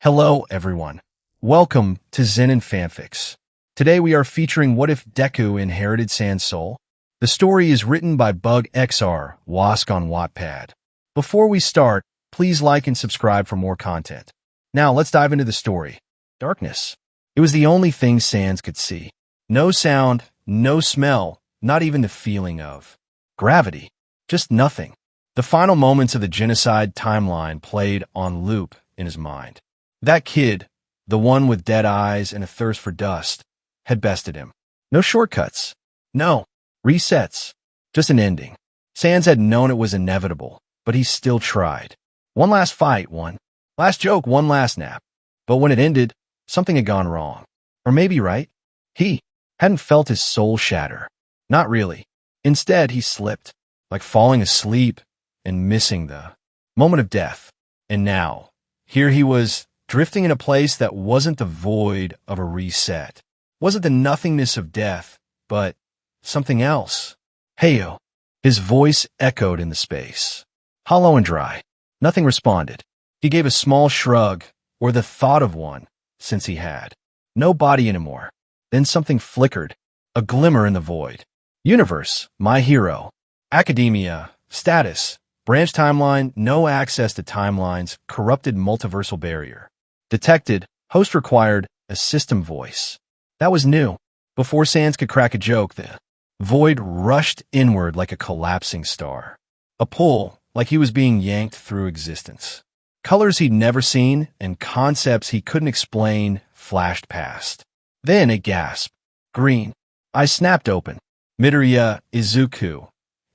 Hello, everyone. Welcome to Zen and Fanfics. Today we are featuring What If Deku Inherited Sans Soul? The story is written by bugxrwosg on Wattpad. Before we start, please like and subscribe for more content. Now let's dive into the story. Darkness. It was the only thing Sans could see. No sound, no smell, not even the feeling of gravity. Just nothing. The final moments of the genocide timeline played on loop in his mind. That kid, the one with dead eyes and a thirst for dust, had bested him. No shortcuts. No resets. Just an ending. Sans had known it was inevitable, but he still tried. One last fight, one last joke, one last nap. But when it ended, something had gone wrong. Or maybe right. He hadn't felt his soul shatter. Not really. Instead, he slipped, like falling asleep and missing the moment of death. And now, here he was, drifting in a place that wasn't the void of a reset. Wasn't the nothingness of death, but something else. Heyo. His voice echoed in the space. Hollow and dry. Nothing responded. He gave a small shrug, or the thought of one, since he had no body anymore. Then something flickered, a glimmer in the void. Universe, my hero. Academia, status, branch timeline, no access to timelines, corrupted multiversal barrier. Detected, host required, a system voice. That was new. Before Sans could crack a joke, the void rushed inward like a collapsing star. A pull, like he was being yanked through existence. Colors he'd never seen and concepts he couldn't explain flashed past. Then a gasp. Green. Eyes snapped open. Midoriya Izuku,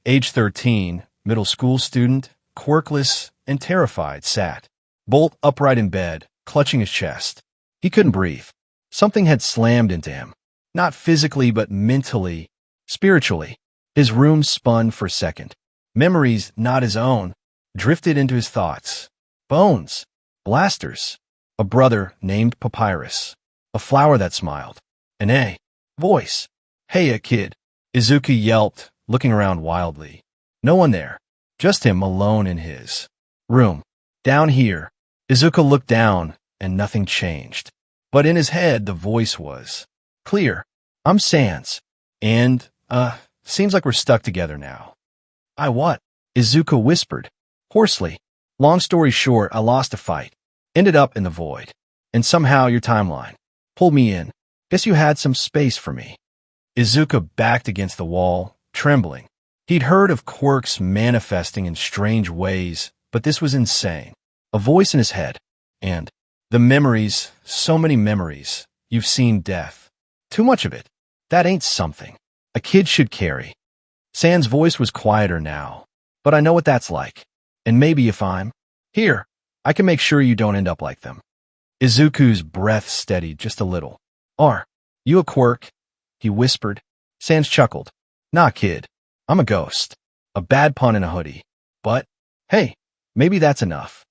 age 13, middle school student, quirkless and terrified, sat bolt upright in bed, clutching his chest. He couldn't breathe. Something had slammed into him. Not physically, but mentally, spiritually. His room spun for a second. Memories, not his own, drifted into his thoughts. Bones. Blasters. A brother named Papyrus. A flower that smiled. An A. Voice. Hey, a kid. Izuku yelped, looking around wildly. No one there. Just him alone in his room. Down here. Izuku looked down, and nothing changed. But in his head, the voice was clear. I'm Sans. And, seems like we're stuck together now. I what? Izuku whispered, hoarsely. Long story short, I lost a fight. Ended up in the void. And somehow your timeline pulled me in. Guess you had some space for me. Izuku backed against the wall, trembling. He'd heard of quirks manifesting in strange ways, but this was insane. A voice in his head. And the memories, so many memories. You've seen death. Too much of it. That ain't something a kid should carry. Sans' voice was quieter now. But I know what that's like. And maybe if I'm here, I can make sure you don't end up like them. Izuku's breath steadied just a little. Are you a quirk? He whispered. Sans chuckled. Nah, kid. I'm a ghost. A bad pun in a hoodie. But, hey, maybe that's enough.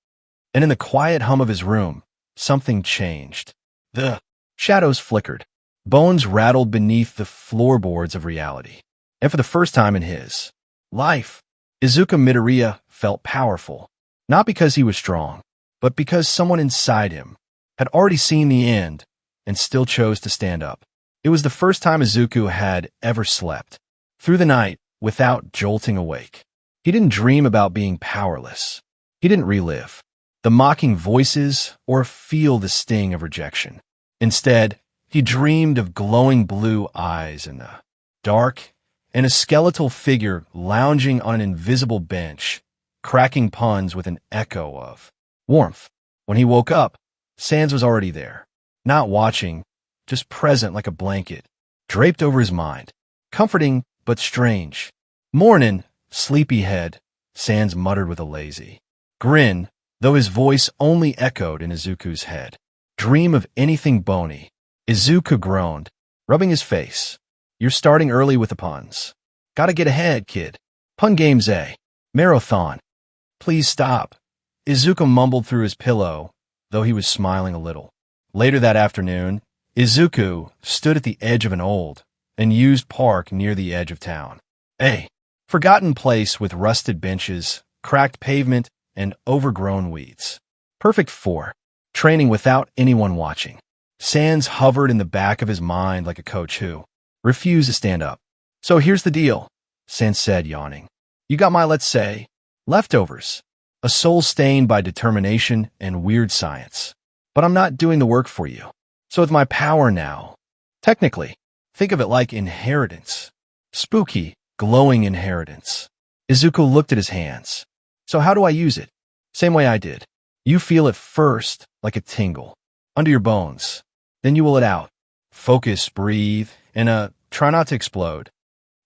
And in the quiet hum of his room, something changed. The shadows flickered. Bones rattled beneath the floorboards of reality. And for the first time in his life, Izuku Midoriya felt powerful. Not because he was strong, but because someone inside him had already seen the end and still chose to stand up. It was the first time Izuku had ever slept. Through the night, without jolting awake. He didn't dream about being powerless. He didn't relive the mocking voices or feel the sting of rejection. Instead, he dreamed of glowing blue eyes in the dark and a skeletal figure lounging on an invisible bench, cracking puns with an echo of warmth. When he woke up, Sans was already there, not watching, just present like a blanket, draped over his mind, comforting but strange. Mornin', sleepyhead, Sans muttered with a lazy grin, though his voice only echoed in Izuku's head. Dream of anything bony. Izuku groaned, rubbing his face. You're starting early with the puns. Gotta get ahead, kid. Pun game's a marathon. Please stop. Izuku mumbled through his pillow, though he was smiling a little. Later that afternoon, Izuku stood at the edge of an old and used park near the edge of town. A forgotten place with rusted benches, cracked pavement, and overgrown weeds. Perfect for training without anyone watching. Sans hovered in the back of his mind like a coach who refused to stand up. So here's the deal, Sans said, yawning. You got my, let's say, leftovers. A soul stained by determination and weird science. But I'm not doing the work for you. So with my power now, technically, think of it like inheritance. Spooky, glowing inheritance. Izuku looked at his hands. So how do I use it? Same way I did. You feel it first, like a tingle, under your bones. Then you will it out. Focus, breathe, and try not to explode.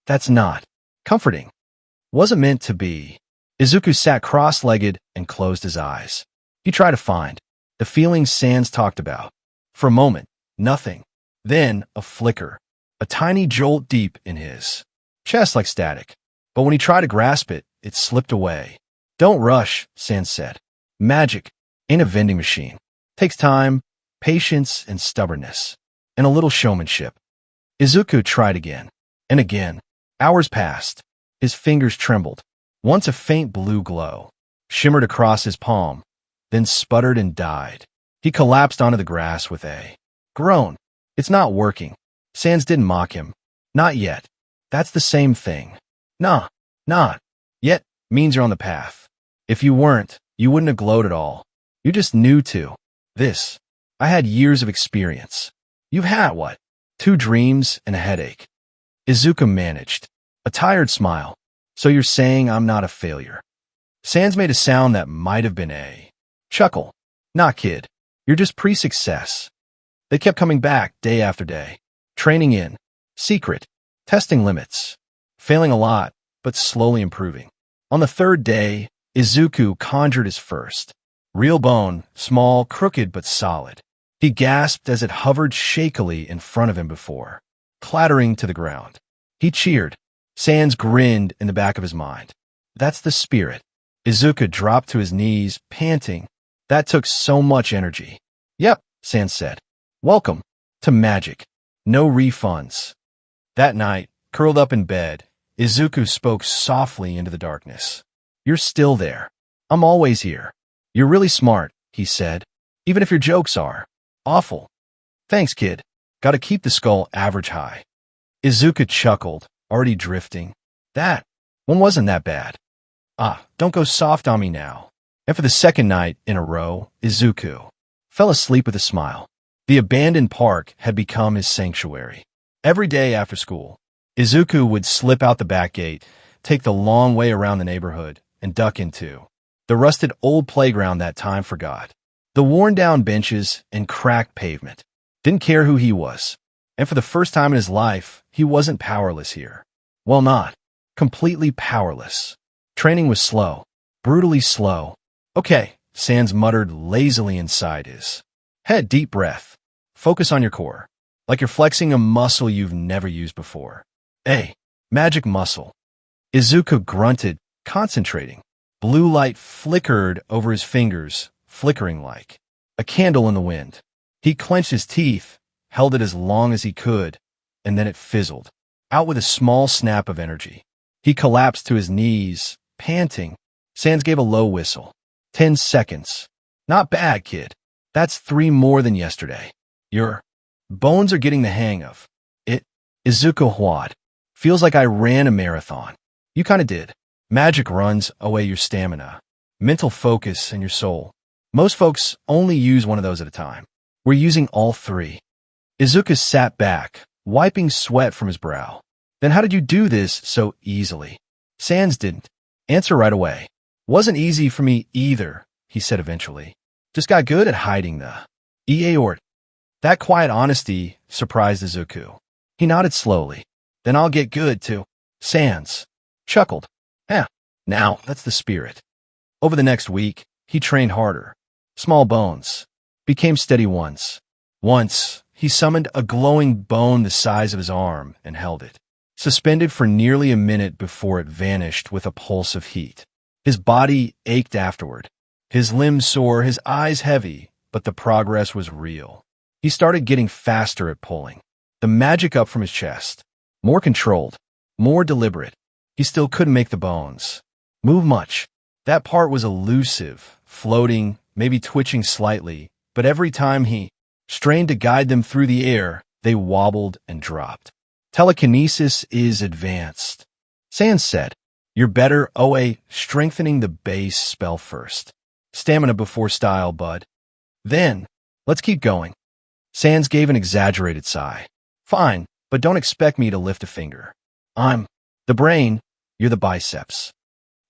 That's not comforting. Wasn't meant to be. Izuku sat cross-legged and closed his eyes. He tried to find the feelings Sans talked about. For a moment, nothing. Then a flicker, a tiny jolt deep in his chest like static. But when he tried to grasp it, it slipped away. Don't rush, Sans said. Magic ain't a vending machine. Takes time, patience, and stubbornness, and a little showmanship. Izuku tried again, and again. Hours passed. His fingers trembled. Once a faint blue glow shimmered across his palm, then sputtered and died. He collapsed onto the grass with a groan. It's not working. Sans didn't mock him. Not yet. That's the same thing. Nah, not yet means you're on the path. If you weren't, you wouldn't have glowed at all. You're just new to this. I had years of experience. You've had what? 2 dreams and a headache. Izuku managed a tired smile. So you're saying I'm not a failure? Sans made a sound that might have been a chuckle. Nah, kid. You're just pre-success. They kept coming back day after day. Training in secret, testing limits, failing a lot, but slowly improving. On the 3rd day, Izuku conjured his first real bone, small, crooked, but solid. He gasped as it hovered shakily in front of him before clattering to the ground. He cheered. Sans grinned in the back of his mind. That's the spirit. Izuku dropped to his knees, panting. That took so much energy. Yep, Sans said. Welcome to magic. No refunds. That night, curled up in bed, Izuku spoke softly into the darkness. You're still there. I'm always here. You're really smart, he said, even if your jokes are awful. Thanks, kid. Gotta keep the skull average high. Izuku chuckled, already drifting. That one wasn't that bad. Don't go soft on me now. And for the 2nd night in a row, Izuku fell asleep with a smile. The abandoned park had become his sanctuary. Every day after school, Izuku would slip out the back gate, take the long way around the neighborhood, and duck into the rusted old playground that time forgot. The worn-down benches and cracked pavement. Didn't care who he was. And for the first time in his life, he wasn't powerless here. Well, not completely powerless. Training was slow, brutally slow. Okay, Sans muttered lazily inside his head. Deep breath. Focus on your core, like you're flexing a muscle you've never used before. A magic muscle. Izuku grunted, concentrating. Blue light flickered over his fingers, flickering like a candle in the wind. He clenched his teeth, held it as long as he could, and then it fizzled out with a small snap of energy. He collapsed to his knees, panting. Sans gave a low whistle. 10 seconds. Not bad, kid. That's 3 more than yesterday. Your bones are getting the hang of it. Izuku Huad. Feels like I ran a marathon. You kinda did. Magic runs away your stamina, mental focus, and your soul. Most folks only use one of those at a time. We're using all 3. Izuku sat back, wiping sweat from his brow. Then how did you do this so easily? Sans didn't answer right away. Wasn't easy for me either, he said eventually. Just got good at hiding the aort. That quiet honesty surprised Izuku. He nodded slowly. Then I'll get good too. Sans chuckled. Now that's the spirit. Over the next week, he trained harder. Small bones became steady ones. Once, he summoned a glowing bone the size of his arm and held it, suspended for nearly a minute before it vanished with a pulse of heat. His body ached afterward, his limbs sore, his eyes heavy, but the progress was real. He started getting faster at pulling the magic up from his chest, more controlled, more deliberate. He still couldn't make the bones move much. That part was elusive, floating, maybe twitching slightly, but every time he strained to guide them through the air, they wobbled and dropped. Telekinesis is advanced. Sans said, "You're better OA strengthening the base spell first. Stamina before style, bud. Then, let's keep going." Sans gave an exaggerated sigh. "Fine, but don't expect me to lift a finger. I'm the brain, you're the biceps."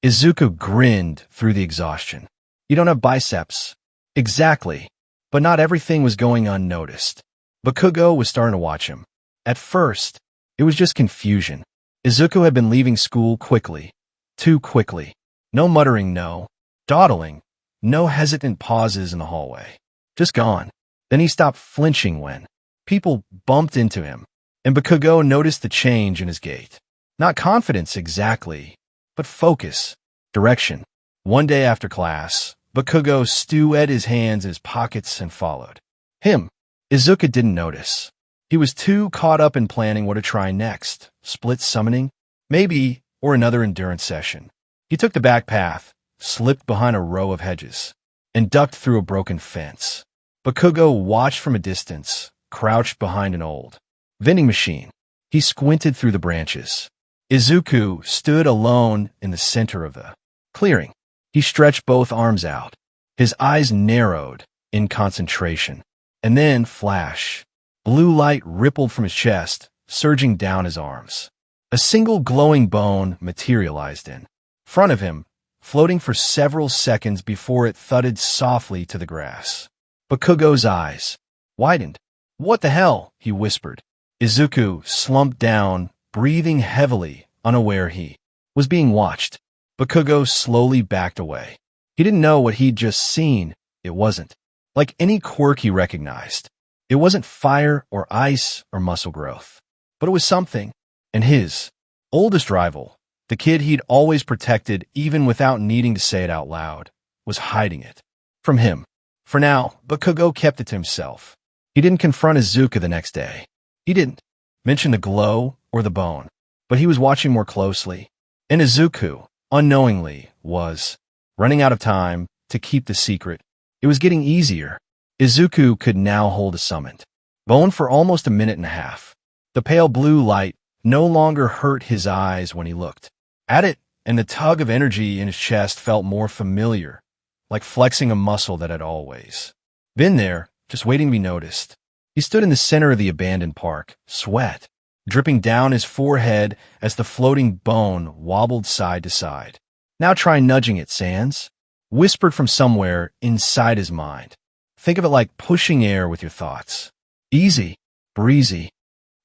Izuku grinned through the exhaustion. "You don't have biceps." "Exactly." But not everything was going unnoticed. Bakugo was starting to watch him. At first, it was just confusion. Izuku had been leaving school quickly. Too quickly. No muttering no. Dawdling. No hesitant pauses in the hallway. Just gone. Then he stopped flinching when people bumped into him, and Bakugo noticed the change in his gait. Not confidence exactly, but focus, direction. One day after class, Bakugo stewed his hands in his pockets and followed him. Izuku didn't notice. He was too caught up in planning what to try next. Split summoning? Maybe, or another endurance session. He took the back path, slipped behind a row of hedges, and ducked through a broken fence. Bakugo watched from a distance, crouched behind an old vending machine. He squinted through the branches. Izuku stood alone in the center of the clearing. He stretched both arms out. His eyes narrowed in concentration. And then, flash. Blue light rippled from his chest, surging down his arms. A single glowing bone materialized in front of him, floating for several seconds before it thudded softly to the grass. Bakugo's eyes widened. "What the hell?" he whispered. Izuku slumped down, breathing heavily, unaware he was being watched. Bakugo slowly backed away. He didn't know what he'd just seen. It wasn't like any quirk he recognized. It wasn't fire or ice or muscle growth. But it was something. And his oldest rival, the kid he'd always protected even without needing to say it out loud, was hiding it from him. For now, Bakugo kept it to himself. He didn't confront Izuku the next day. He didn't mention the glow or the bone. But he was watching more closely. And Izuku, unknowingly, was running out of time to keep the secret. It was getting easier. Izuku could now hold a summoned bone for almost a minute and a half. The pale blue light no longer hurt his eyes when he looked at it, and the tug of energy in his chest felt more familiar, like flexing a muscle that had always been there, just waiting to be noticed. He stood in the center of the abandoned park, sweat dripping down his forehead as the floating bone wobbled side to side. "Now try nudging it, Sans," whispered from somewhere inside his mind. "Think of it like pushing air with your thoughts. Easy, breezy."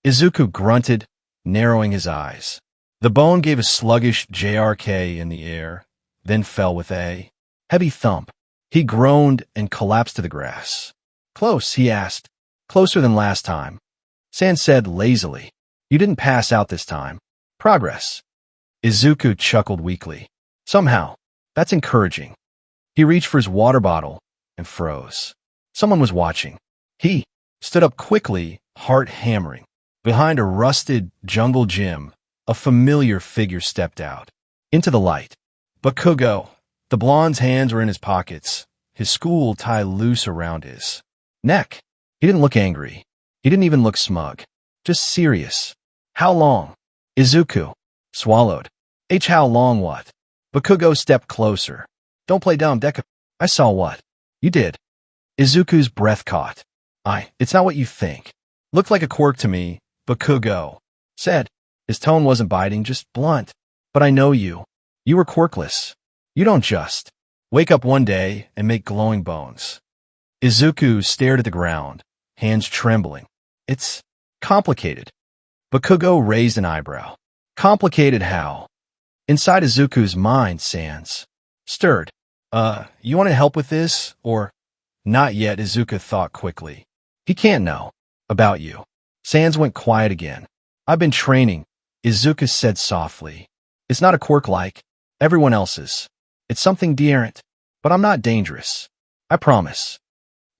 Izuku grunted, narrowing his eyes. The bone gave a sluggish JRK in the air, then fell with a heavy thump. He groaned and collapsed to the grass. "Close?" he asked. "Closer than last time," Sans said lazily. "You didn't pass out this time. Progress." Izuku chuckled weakly. "Somehow, that's encouraging." He reached for his water bottle and froze. Someone was watching. He stood up quickly, heart hammering. Behind a rusted jungle gym, a familiar figure stepped out into the light. Bakugo. The blonde's hands were in his pockets, his school tie loose around his neck. He didn't look angry. He didn't even look smug. Just serious. "How long?" Izuku swallowed. How long what?" Bakugo stepped closer. "Don't play dumb, Deku." "I saw what you did." Izuku's breath caught. It's not what you think." "Looked like a quirk to me," Bakugo said. His tone wasn't biting, just blunt. "But I know you. You were quirkless. You don't just wake up one day and make glowing bones." Izuku stared at the ground, hands trembling. "It's complicated." Bakugo raised an eyebrow. "Complicated how?" Inside Izuku's mind, Sans stirred. You want to help with this, or?" "Not yet," Izuku thought quickly. "He can't know about you." Sans went quiet again. "I've been training," Izuku said softly. "It's not a quirk like everyone else's. It's something different. But I'm not dangerous. I promise."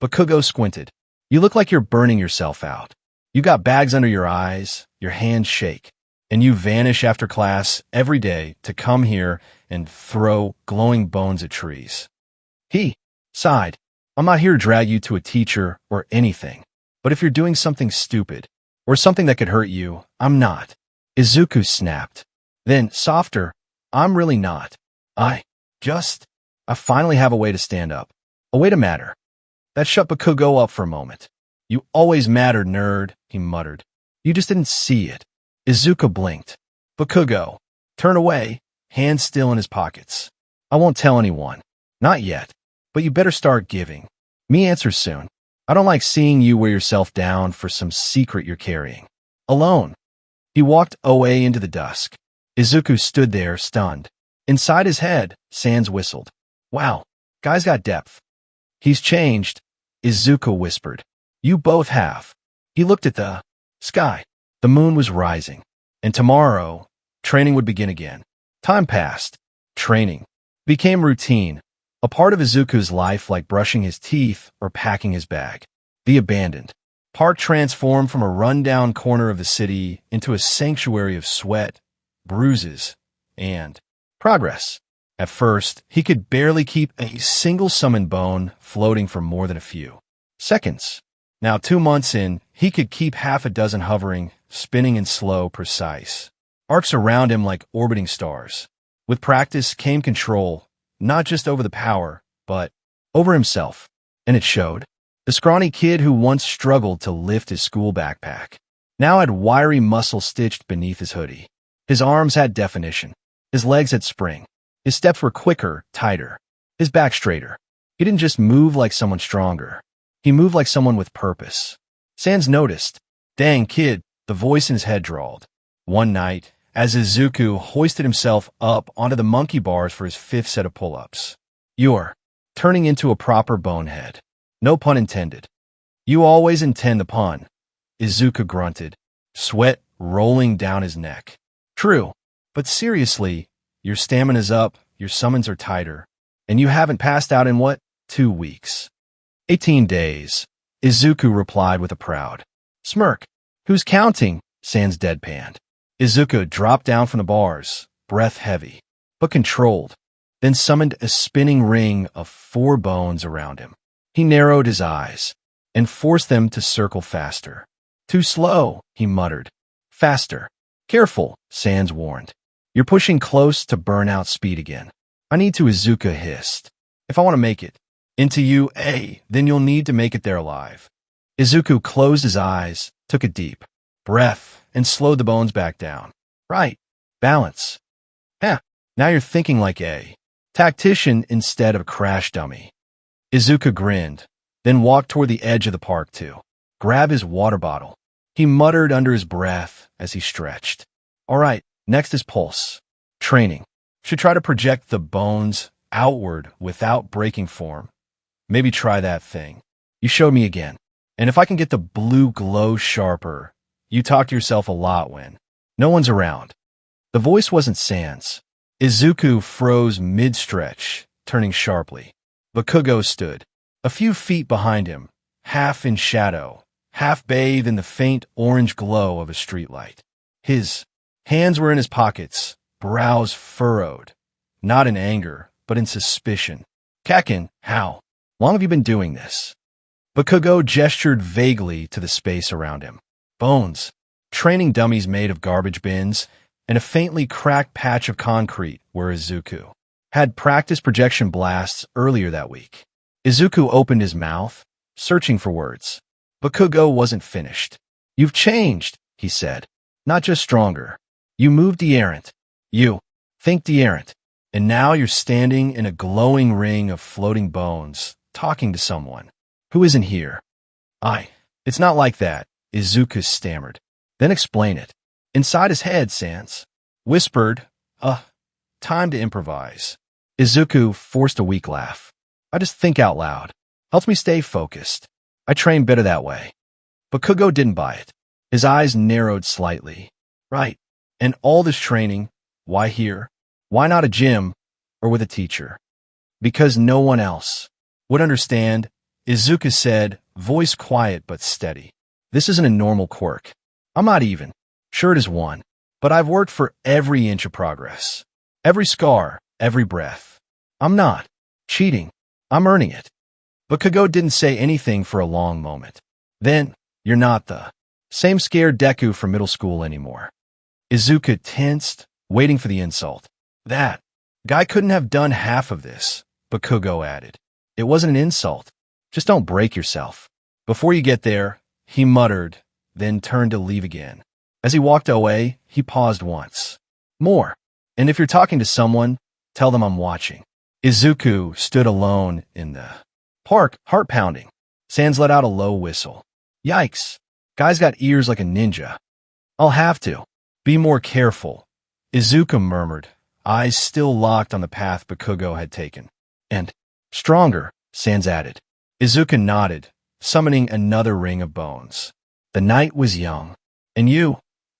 Bakugo squinted. "You look like you're burning yourself out. You got bags under your eyes, your hands shake, and you vanish after class every day to come here and throw glowing bones at trees." He sighed. I'm not here to drag you to a teacher or anything. But if you're doing something stupid, or something that could hurt you, I'm not. Izuku snapped. Then, softer, I'm really not. I finally have a way to stand up. A way to matter. That shut Bakugo up for a moment. You always mattered, nerd, he muttered. You just didn't see it. Izuku blinked. Bakugo. Turn away, hands still in his pockets. I won't tell anyone. Not yet. But you better start giving. Me answers soon. I don't like seeing you wear yourself down for some secret you're carrying. Alone. He walked away into the dusk. Izuku stood there, stunned. Inside his head, Sans whistled. Wow, guy's got depth. He's changed, Izuku whispered. You both have. He looked at the sky. The moon was rising. And tomorrow, training would begin again. Time passed. Training became routine, a part of Izuku's life like brushing his teeth or packing his bag. The abandoned park transformed from a rundown corner of the city into a sanctuary of sweat, bruises, and progress. At first, he could barely keep a single summoned bone floating for more than a few seconds. Now, 2 months in, he could keep half a dozen hovering, spinning in slow, precise arcs around him like orbiting stars. With practice came control, not just over the power, but over himself. And it showed. The scrawny kid who once struggled to lift his school backpack now had wiry muscle stitched beneath his hoodie. His arms had definition. His legs had spring. His steps were quicker, tighter. His back straighter. He didn't just move like someone stronger. He moved like someone with purpose. Sans noticed. Dang, kid, the voice in his head drawled. One night, as Izuku hoisted himself up onto the monkey bars for his 5th set of pull-ups. You're turning into a proper bonehead. No pun intended. You always intend the pun, Izuku grunted, sweat rolling down his neck. True, but seriously, your stamina's up, your summons are tighter, and you haven't passed out in what? 2 weeks. 18 days, Izuku replied with a proud smirk. Who's counting? Sans deadpanned. Izuku dropped down from the bars, breath heavy, but controlled, then summoned a spinning ring of 4 bones around him. He narrowed his eyes and forced them to circle faster. Too slow, he muttered. Faster. Careful, Sans warned. You're pushing close to burnout speed again. I need to, Izuku hissed. If I want to make it into you, then you'll need to make it there alive. Izuku closed his eyes, took a deep breath, and slowed the bones back down. Right. Balance. Now you're thinking like a tactician instead of a crash dummy. Izuku grinned, then walked toward the edge of the park to grab his water bottle. He muttered under his breath as he stretched. All right, next is pulse. Training. Should try to project the bones outward without breaking form. Maybe try that thing you showed me again. And if I can get the blue glow sharper, you talk to yourself a lot when no one's around. The voice wasn't Sans. Izuku froze mid-stretch, turning sharply. Bakugo stood a few feet behind him, half in shadow, half bathed in the faint orange glow of a streetlight. His hands were in his pockets, brows furrowed, not in anger, but in suspicion. Kakin, how long have you been doing this? Bakugo gestured vaguely to the space around him. Bones, training dummies made of garbage bins, and a faintly cracked patch of concrete where Izuku had practiced projection blasts earlier that week. Izuku opened his mouth, searching for words. Bakugo wasn't finished. You've changed, he said. Not just stronger. You moved deerrant. You think deerrant. And now you're standing in a glowing ring of floating bones, talking to someone who isn't here. It's not like that, Izuku stammered. Then explain it. Inside his head, Sans whispered, time to improvise. Izuku forced a weak laugh. I just think out loud. Helps me stay focused. I train better that way. Bakugo didn't buy it. His eyes narrowed slightly. Right. And all this training, why here? Why not a gym or with a teacher? Because no one else would understand, Izuku said, voice quiet but steady. This isn't a normal quirk. I'm not even sure it is one, but I've worked for every inch of progress. Every scar, every breath. I'm not cheating. I'm earning it. But Kago didn't say anything for a long moment. Then, you're not the same scared Deku from middle school anymore. Izuku tensed, waiting for the insult. That guy couldn't have done half of this, but Kago added. It wasn't an insult. Just don't break yourself. Before you get there, he muttered, then turned to leave again. As he walked away, he paused once. More. And if you're talking to someone, tell them I'm watching. Izuku stood alone in the park, heart pounding. Sans let out a low whistle. Yikes. Guy's got ears like a ninja. I'll have to be more careful, Izuku murmured, eyes still locked on the path Bakugo had taken. And stronger, Sans added. Izuku nodded, summoning another ring of bones. The night was young, and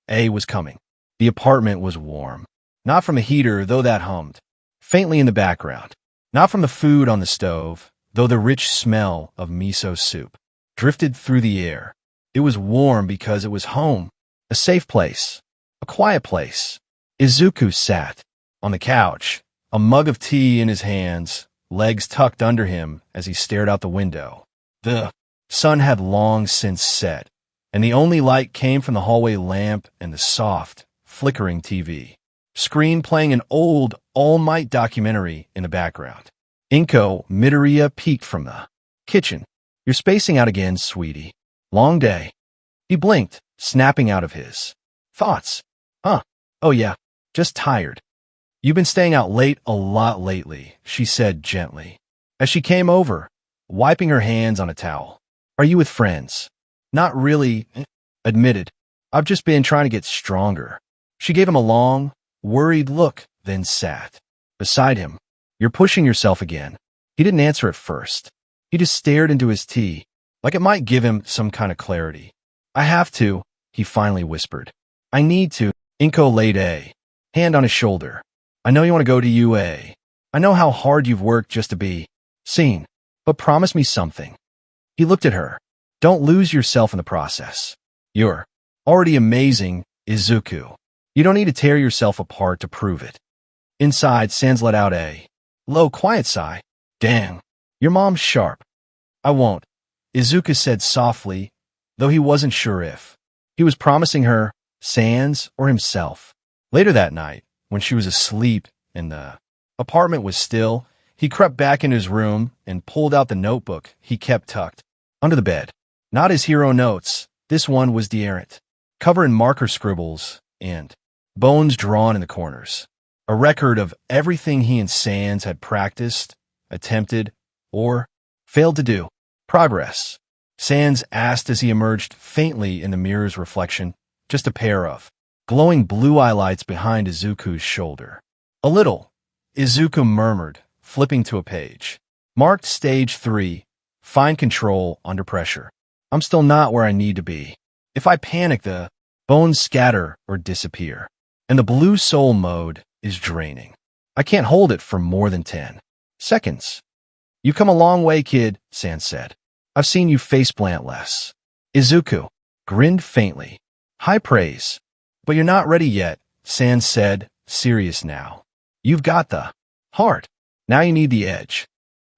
A was coming. The apartment was warm. Not from a heater, though that hummed faintly in the background. Not from the food on the stove, though the rich smell of miso soup drifted through the air. It was warm because it was home, a safe place, a quiet place. Izuku sat on the couch, a mug of tea in his hands, legs tucked under him as he stared out the window. The sun had long since set, and the only light came from the hallway lamp and the soft, flickering TV screen playing an old All Might documentary in the background. Izuku Midoriya peeked from the kitchen. You're spacing out again, sweetie. Long day. He blinked, snapping out of his thoughts. Huh. Oh yeah, just tired. You've been staying out late a lot lately, she said gently, as she came over, wiping her hands on a towel. Are you with friends? Not really, admitted. I've just been trying to get stronger. She gave him a long, worried look, then sat beside him. You're pushing yourself again. He didn't answer at first. He just stared into his tea, like it might give him some kind of clarity. I have to, he finally whispered. I need to. Izuku laid a hand on his shoulder. I know you want to go to UA. I know how hard you've worked just to be seen, but promise me something. He looked at her. Don't lose yourself in the process. You're already amazing, Izuku. You don't need to tear yourself apart to prove it. Inside, Sans let out a low, quiet sigh. Dang, your mom's sharp. I won't, Izuku said softly, though he wasn't sure if he was promising her, Sans, or himself. Later that night, when she was asleep and the apartment was still, he crept back into his room and pulled out the notebook he kept tucked under the bed. Not his hero notes. This one was deerrant, covered in marker scribbles and bones drawn in the corners. A record of everything he and Sans had practiced, attempted, or failed to do. Progress. Sans asked as he emerged faintly in the mirror's reflection, just a pair of glowing blue highlights behind Izuku's shoulder. A little, Izuku murmured, flipping to a page. Marked Stage 3, Fine Control Under Pressure. I'm still not where I need to be. If I panic, the bones scatter or disappear. And the blue soul mode is draining. I can't hold it for more than 10 seconds. You've come a long way, kid, Sans said. I've seen you faceplant less. Izuku grinned faintly. High praise. But you're not ready yet, Sans said, serious now. You've got the heart. Now you need the edge.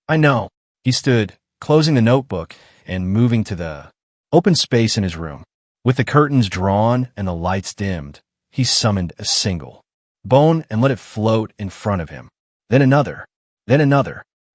I know. He stood, closing the notebook and moving to the open space in his room. With the curtains drawn and the lights dimmed, he summoned a single bone and let it float in front of him. Then another.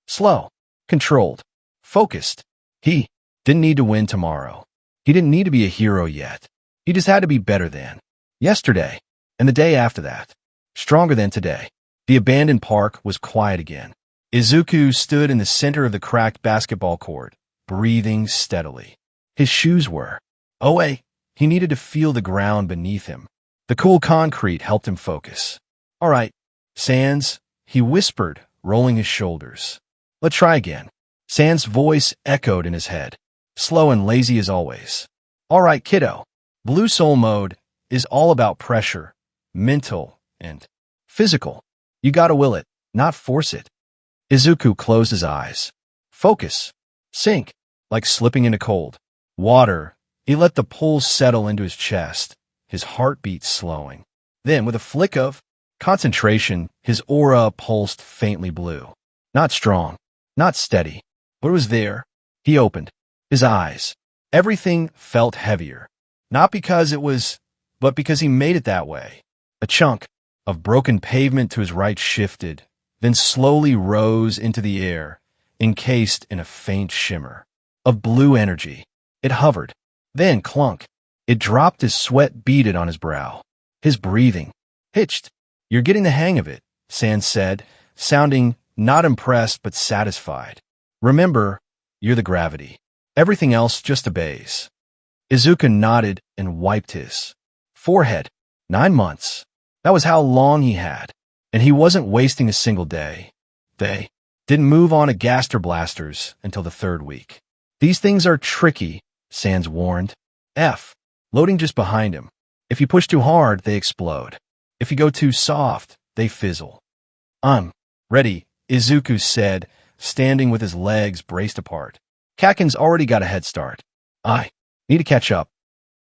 Slow, controlled, focused. He didn't need to win tomorrow. He didn't need to be a hero yet. He just had to be better than yesterday and the day after that. Stronger than today. The abandoned park was quiet again. Izuku stood in the center of the cracked basketball court, breathing steadily. His shoes were away. He needed to feel the ground beneath him. The cool concrete helped him focus. All right, Sans, he whispered, rolling his shoulders. Let's try again. Sans' voice echoed in his head, slow and lazy as always. All right, kiddo. Blue Soul Mode is all about pressure, mental and physical. You gotta will it, not force it. Izuku closed his eyes. Focus. Sink. Like slipping into cold water, he let the pulse settle into his chest, his heartbeat slowing. Then, with a flick of concentration, his aura pulsed faintly blue. Not strong, not steady, but it was there, He opened his eyes. Everything felt heavier. Not because it was, but because he made it that way. A chunk of broken pavement to his right shifted, then slowly rose into the air, encased in a faint shimmer of blue energy. It hovered, then clunk. It dropped as sweat beaded on his brow. His breathing hitched. "You're getting the hang of it," Sans said, sounding not impressed but satisfied. "Remember, you're the gravity. Everything else just obeys." Izuku nodded and wiped his forehead. 9 months. That was how long he had. And he wasn't wasting a single day. They didn't move on to gaster blasters until the 3rd week. "These things are tricky," Sans warned. Loading just behind him. If you push too hard, they explode. If you go too soft, they fizzle. "I'm ready," Izuku said, standing with his legs braced apart. "Kaken's already got a head start. I need to catch up."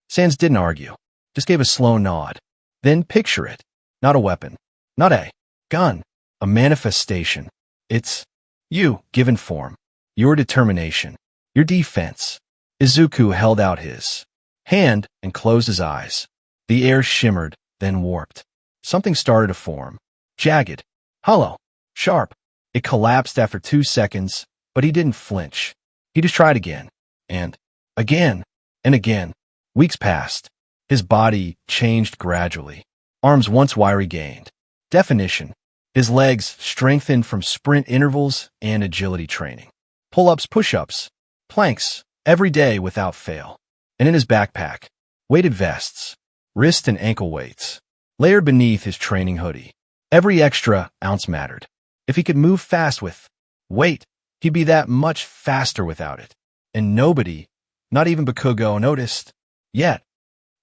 Sans didn't argue, just gave a slow nod. "Then picture it. Not a weapon. Not a gun. A manifestation. It's you, given form. Your determination. Your defense." Izuku held out his hand and closed his eyes. The air shimmered, then warped. Something started to form. Jagged. Hollow. Sharp. It collapsed after 2 seconds, but he didn't flinch. He just tried again. And again. And again. Weeks passed. His body changed gradually. Arms once wiry gained definition. His legs strengthened from sprint intervals and agility training. Pull-ups, push-ups, planks, every day without fail. And in his backpack, weighted vests, wrist and ankle weights, layered beneath his training hoodie. Every extra ounce mattered. If he could move fast with weight, he'd be that much faster without it. And nobody, not even Bakugo, noticed. Yet,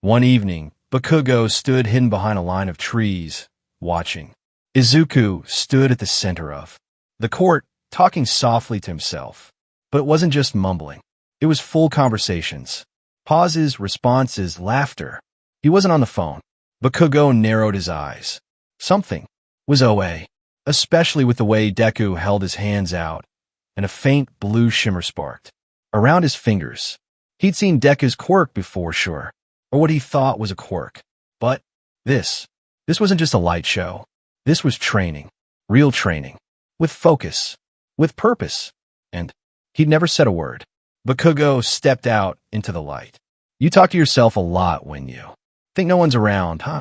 one evening, Bakugo stood hidden behind a line of trees, watching. Izuku stood at the center of the court, talking softly to himself. But it wasn't just mumbling. It was full conversations. Pauses, responses, laughter. He wasn't on the phone. Bakugo narrowed his eyes. Something was OA, especially with the way Deku held his hands out, and a faint blue shimmer sparked around his fingers. He'd seen Deku's quirk before, sure, or what he thought was a quirk. But this wasn't just a light show. This was training, real training, with focus, with purpose, and he'd never said a word. Bakugo stepped out into the light. "You talk to yourself a lot when you think no one's around, huh?"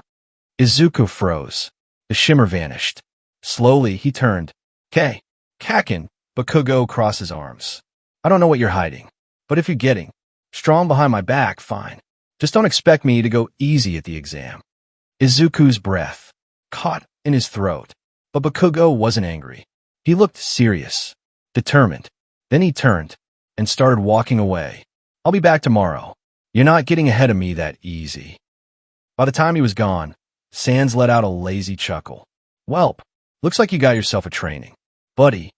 Izuku froze. The shimmer vanished. Slowly, he turned. Kaken." Bakugo crossed his arms. "I don't know what you're hiding, but if you're getting strong behind my back, fine. Just don't expect me to go easy at the exam." Izuku's breath caught in his throat, but Bakugo wasn't angry. He looked serious, determined. Then he turned and started walking away. "I'll be back tomorrow. You're not getting ahead of me that easy." By the time he was gone, Sans let out a lazy chuckle. "Welp, looks like you got yourself a training. Buddy."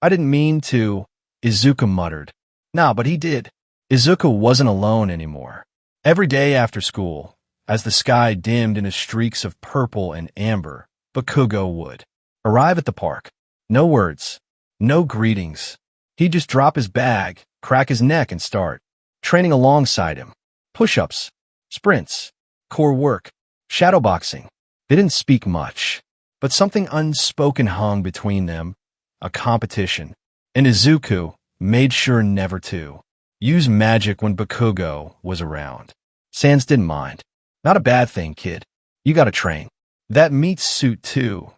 "I didn't mean to," Izuku muttered. "Nah, but he did." Izuku wasn't alone anymore. Every day after school, as the sky dimmed into streaks of purple and amber, Bakugo would arrive at the park. No words, no greetings. He'd just drop his bag, crack his neck, and start training alongside him. Push-ups, sprints, core work, shadowboxing. They didn't speak much, but something unspoken hung between them, a competition. And Izuku made sure never to use magic when Bakugo was around. Sans didn't mind. "Not a bad thing, kid. You gotta train. That meat suit, too,"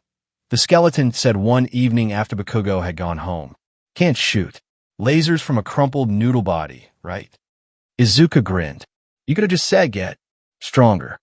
the skeleton said one evening after Bakugo had gone home. "Can't shoot lasers from a crumpled noodle body, right?" Izuku grinned. "You could have just said get stronger.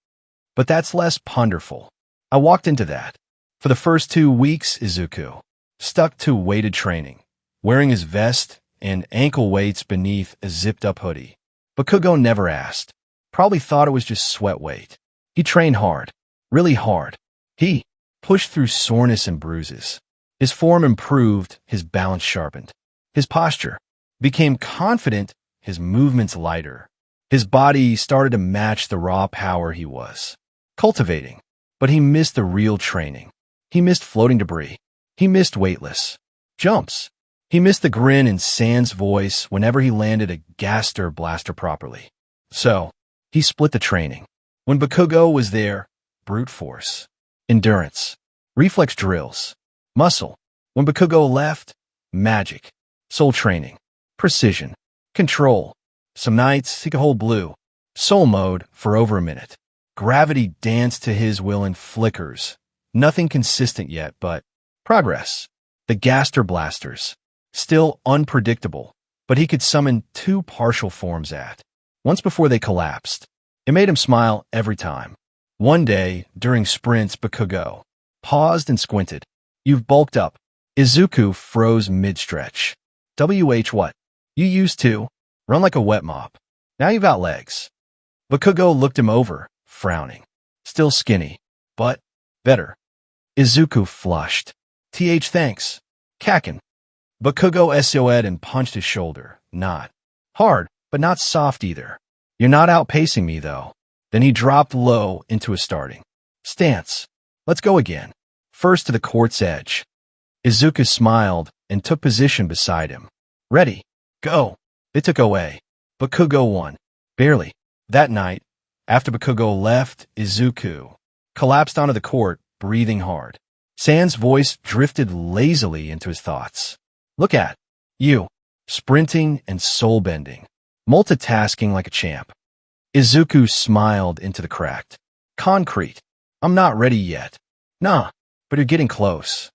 But that's less ponderful." I walked into that. For the first 2 weeks, Izuku stuck to weighted training, wearing his vest and ankle weights beneath a zipped-up hoodie. Bakugo never asked. Probably thought it was just sweat weight. He trained hard, really hard. He pushed through soreness and bruises. His form improved, his balance sharpened. His posture became confident, his movements lighter. His body started to match the raw power he was cultivating. But he missed the real training. He missed floating debris. He missed weightless jumps. He missed the grin in Sans' voice whenever he landed a gaster blaster properly. So, he split the training. When Bakugo was there, brute force, endurance, reflex drills, muscle. When Bakugo left, magic, soul training, precision, control. Some nights he could hold blue, soul mode for over a minute. Gravity danced to his will in flickers. Nothing consistent yet, but progress. The gaster blasters. Still unpredictable, but he could summon 2 partial forms once before they collapsed. It made him smile every time. One day, during sprints, Bakugo paused and squinted. You've bulked up. Izuku froze mid-stretch. What? You used to run like a wet mop. Now you've got legs. Bakugo looked him over, frowning. Still skinny, but better. Izuku flushed. Thanks. Kakin. Bakugo SO'd and punched his shoulder. Not hard, but not soft either. You're not outpacing me, though. Then he dropped low into a starting stance. Let's go again. First to the court's edge. Izuku smiled and took position beside him. Ready. Go. They took away. Bakugo won. Barely. That night, after Bakugo left, Izuku collapsed onto the court, breathing hard. Sans' voice drifted lazily into his thoughts. Look at you, sprinting and soul-bending, multitasking like a champ. Izuku smiled into the cracked concrete. I'm not ready yet. Nah, but you're getting close.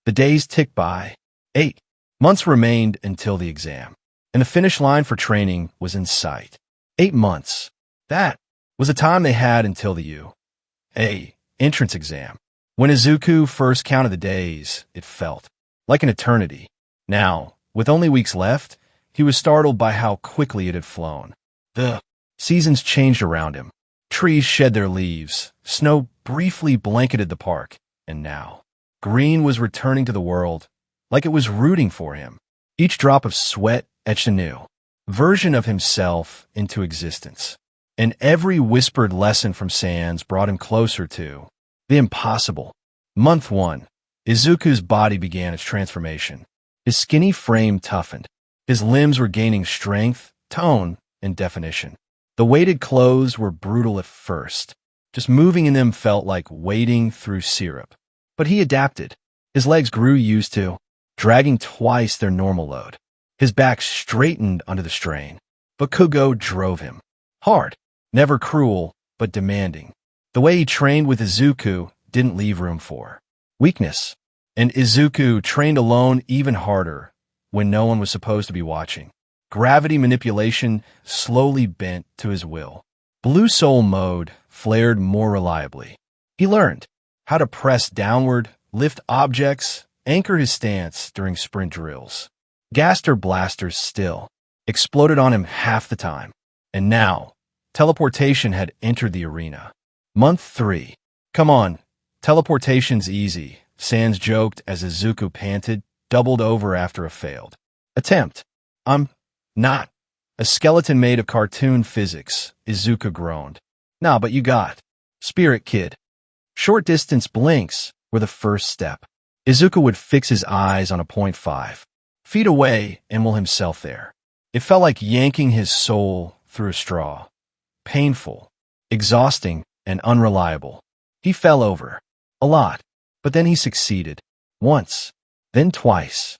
The days ticked by. 8 months remained until the exam, and the finish line for training was in sight. 8 months. That was the time they had until the UA entrance exam. When Izuku first counted the days, it felt like an eternity. Now, with only weeks left, he was startled by how quickly it had flown. The seasons changed around him. Trees shed their leaves, snow briefly blanketed the park, and now, green was returning to the world, like it was rooting for him. Each drop of sweat etched a new version of himself into existence. And every whispered lesson from Sans brought him closer to the impossible. Month 1, Izuku's body began its transformation. His skinny frame toughened. His limbs were gaining strength, tone, and definition. The weighted clothes were brutal at first. Just moving in them felt like wading through syrup. But he adapted. His legs grew used to dragging twice their normal load. His back straightened under the strain. Bakugo drove him. Hard, never cruel, but demanding. The way he trained with Izuku didn't leave room for weakness. And Izuku trained alone even harder when no one was supposed to be watching. Gravity manipulation slowly bent to his will. Blue Soul mode flared more reliably. He learned how to press downward, lift objects, anchor his stance during sprint drills. Gaster blasters still exploded on him half the time. And now, teleportation had entered the arena. Month 3. Come on, teleportation's easy, Sans joked as Izuku panted, doubled over after a failed attempt. I'm not a skeleton made of cartoon physics, Izuku groaned. Nah, but you got spirit, kid. Short distance blinks were the first step. Izuku would fix his eyes on a 0.5 feet away and will himself there. It felt like yanking his soul through a straw. Painful, exhausting, and unreliable. He fell over. A lot. But then he succeeded. Once. Then twice.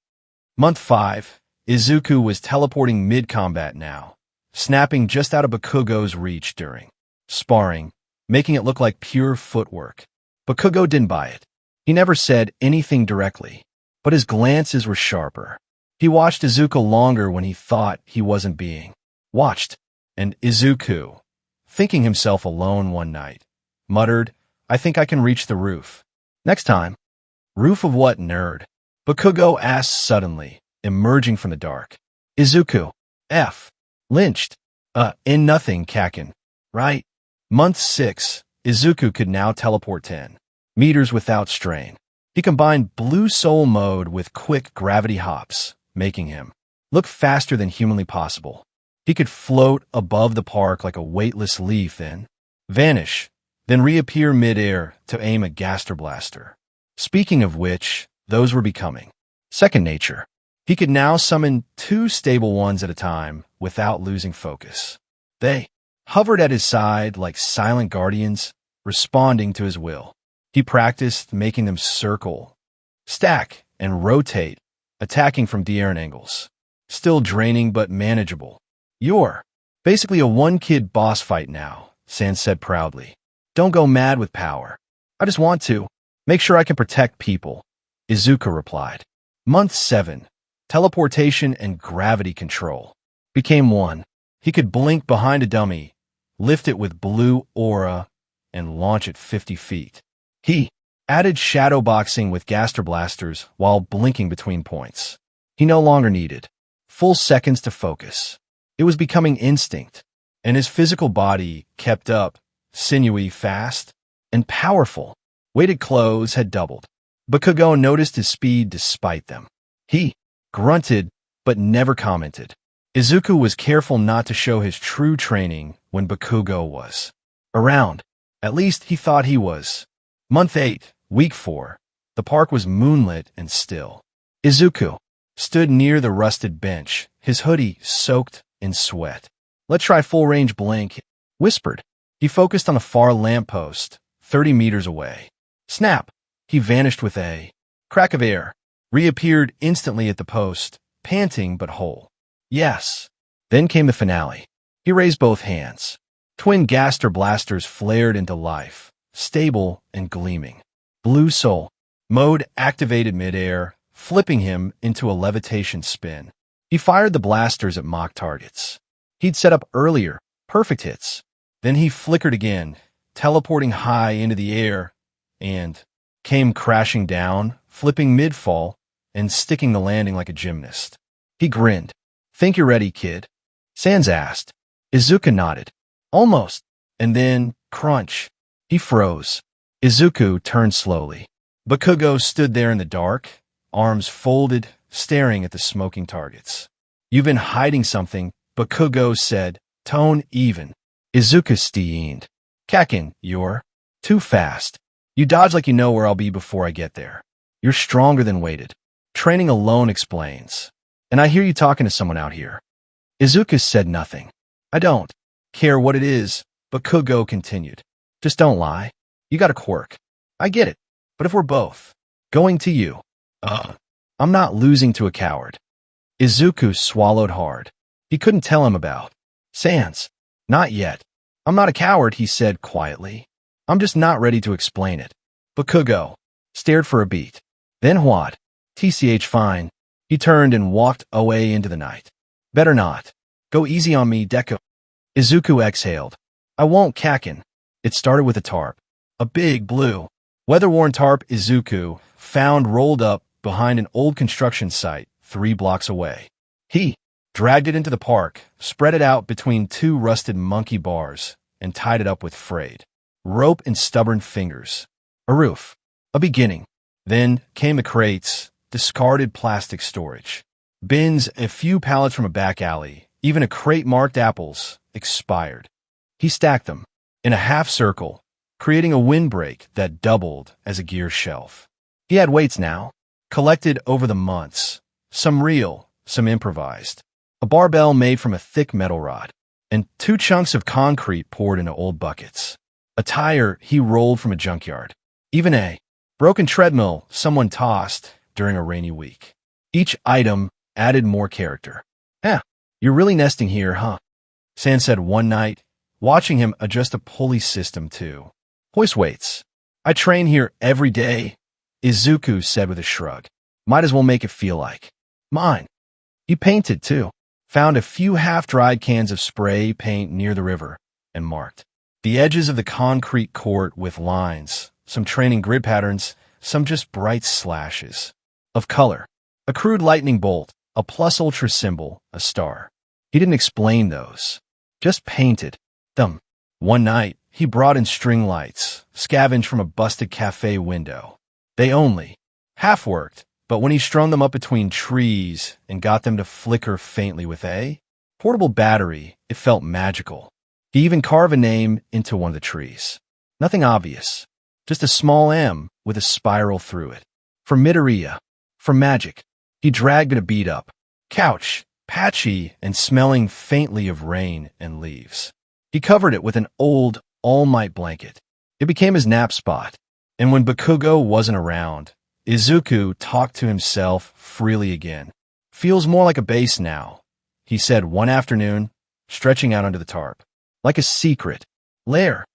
Month 5. Izuku was teleporting mid-combat now, snapping just out of Bakugo's reach during sparring, making it look like pure footwork. Bakugo didn't buy it. He never said anything directly, but his glances were sharper. He watched Izuku longer when he thought he wasn't being watched, and Izuku, thinking himself alone one night, muttered, I think I can reach the roof. Next time. Roof of what, nerd? Bakugo asked suddenly, emerging from the dark. Izuku. F. Lynched. In nothing, Kakin. Right? Month 6. Izuku could now teleport 10 meters without strain. He combined Blue Soul mode with quick gravity hops, making him look faster than humanly possible. He could float above the park like a weightless leaf and vanish, then reappear mid-air to aim a gaster blaster. Speaking of which, those were becoming second nature. He could now summon 2 stable ones at a time without losing focus. They hovered at his side like silent guardians, responding to his will. He practiced making them circle, stack, and rotate, attacking from different angles. Still draining but manageable. "You're basically a one-kid boss fight now," Sans said proudly. "Don't go mad with power. I just want to make sure I can protect people," Izuku replied. Month 7. Teleportation and gravity control. Became one. He could blink behind a dummy, lift it with blue aura, and launch it 50 feet. He added shadow boxing with gaster blasters while blinking between points. He no longer needed full seconds to focus. It was becoming instinct, and his physical body kept up, sinewy, fast, and powerful. Weighted clothes had doubled. Bakugo noticed his speed despite them. He grunted, but never commented. Izuku was careful not to show his true training when Bakugo was around. At least he thought he was. Month 8, Week 4. The park was moonlit and still. Izuku stood near the rusted bench, his hoodie soaked in sweat. "Let's try full-range blink," whispered. He focused on a far lamppost, 30 meters away. Snap! He vanished with a crack of air, reappeared instantly at the post, panting but whole. Yes. Then came the finale. He raised both hands. Twin gaster blasters flared into life, stable and gleaming. Blue Soul mode activated midair, flipping him into a levitation spin. He fired the blasters at mock targets he'd set up earlier, perfect hits. Then he flickered again, teleporting high into the air, and came crashing down, flipping mid-fall, and sticking the landing like a gymnast. He grinned. "Think you're ready, kid?" Sans asked. Izuku nodded. "Almost." And then, crunch. He froze. Izuku turned slowly. Bakugo stood there in the dark, arms folded, staring at the smoking targets. "You've been hiding something," Bakugo said, tone even. Izuku steamed. "Kakin, you're too fast. You dodge like you know where I'll be before I get there. You're stronger than weighted. Training alone explains. And I hear you talking to someone out here." Izuku said nothing. "I don't care what it is," Bakugo continued. "Just don't lie. You got a quirk. I get it. But if we're both going to you, I'm not losing to a coward." Izuku swallowed hard. He couldn't tell him about Sans. "Not yet. I'm not a coward," he said quietly. "I'm just not ready to explain it." Bakugo stared for a beat. "Then what?" "TCH fine." He turned and walked away into the night. "Better not. Go easy on me, Deku." Izuku exhaled. "I won't, Kakin." It started with a tarp. A big blue, weather-worn tarp Izuku found rolled up behind an old construction site 3 blocks away. He dragged it into the park, spread it out between 2 rusted monkey bars, and tied it up with frayed rope and stubborn fingers. A roof. A beginning. Then came the crates, discarded plastic storage. Bins, a few pallets from a back alley, even a crate marked apples, expired. He stacked them in a half circle, creating a windbreak that doubled as a gear shelf. He had weights now, collected over the months, some real, some improvised. A barbell made from a thick metal rod, and 2 chunks of concrete poured into old buckets. A tire he rolled from a junkyard. Even a broken treadmill someone tossed during a rainy week. Each item added more character. You're really nesting here, huh?" Sans said one night, watching him adjust a pulley system to hoist weights. "I train here every day," Izuku said with a shrug. "Might as well make it feel like mine." He painted, too. Found a few half-dried cans of spray paint near the river and marked the edges of the concrete court with lines, some training grid patterns, some just bright slashes of color. A crude lightning bolt, a plus ultra symbol, a star. He didn't explain those, just painted them. One night, he brought in string lights, scavenged from a busted cafe window. They only half worked, but when he strung them up between trees and got them to flicker faintly with a portable battery, it felt magical. He even carved a name into one of the trees. Nothing obvious, just a small M with a spiral through it. For Midoriya, for magic. He dragged at a beat-up couch, patchy and smelling faintly of rain and leaves. He covered it with an old, all-might blanket. It became his nap spot. And when Bakugo wasn't around, Izuku talked to himself freely again. "Feels more like a base now," he said one afternoon, stretching out under the tarp. "Like a secret lair.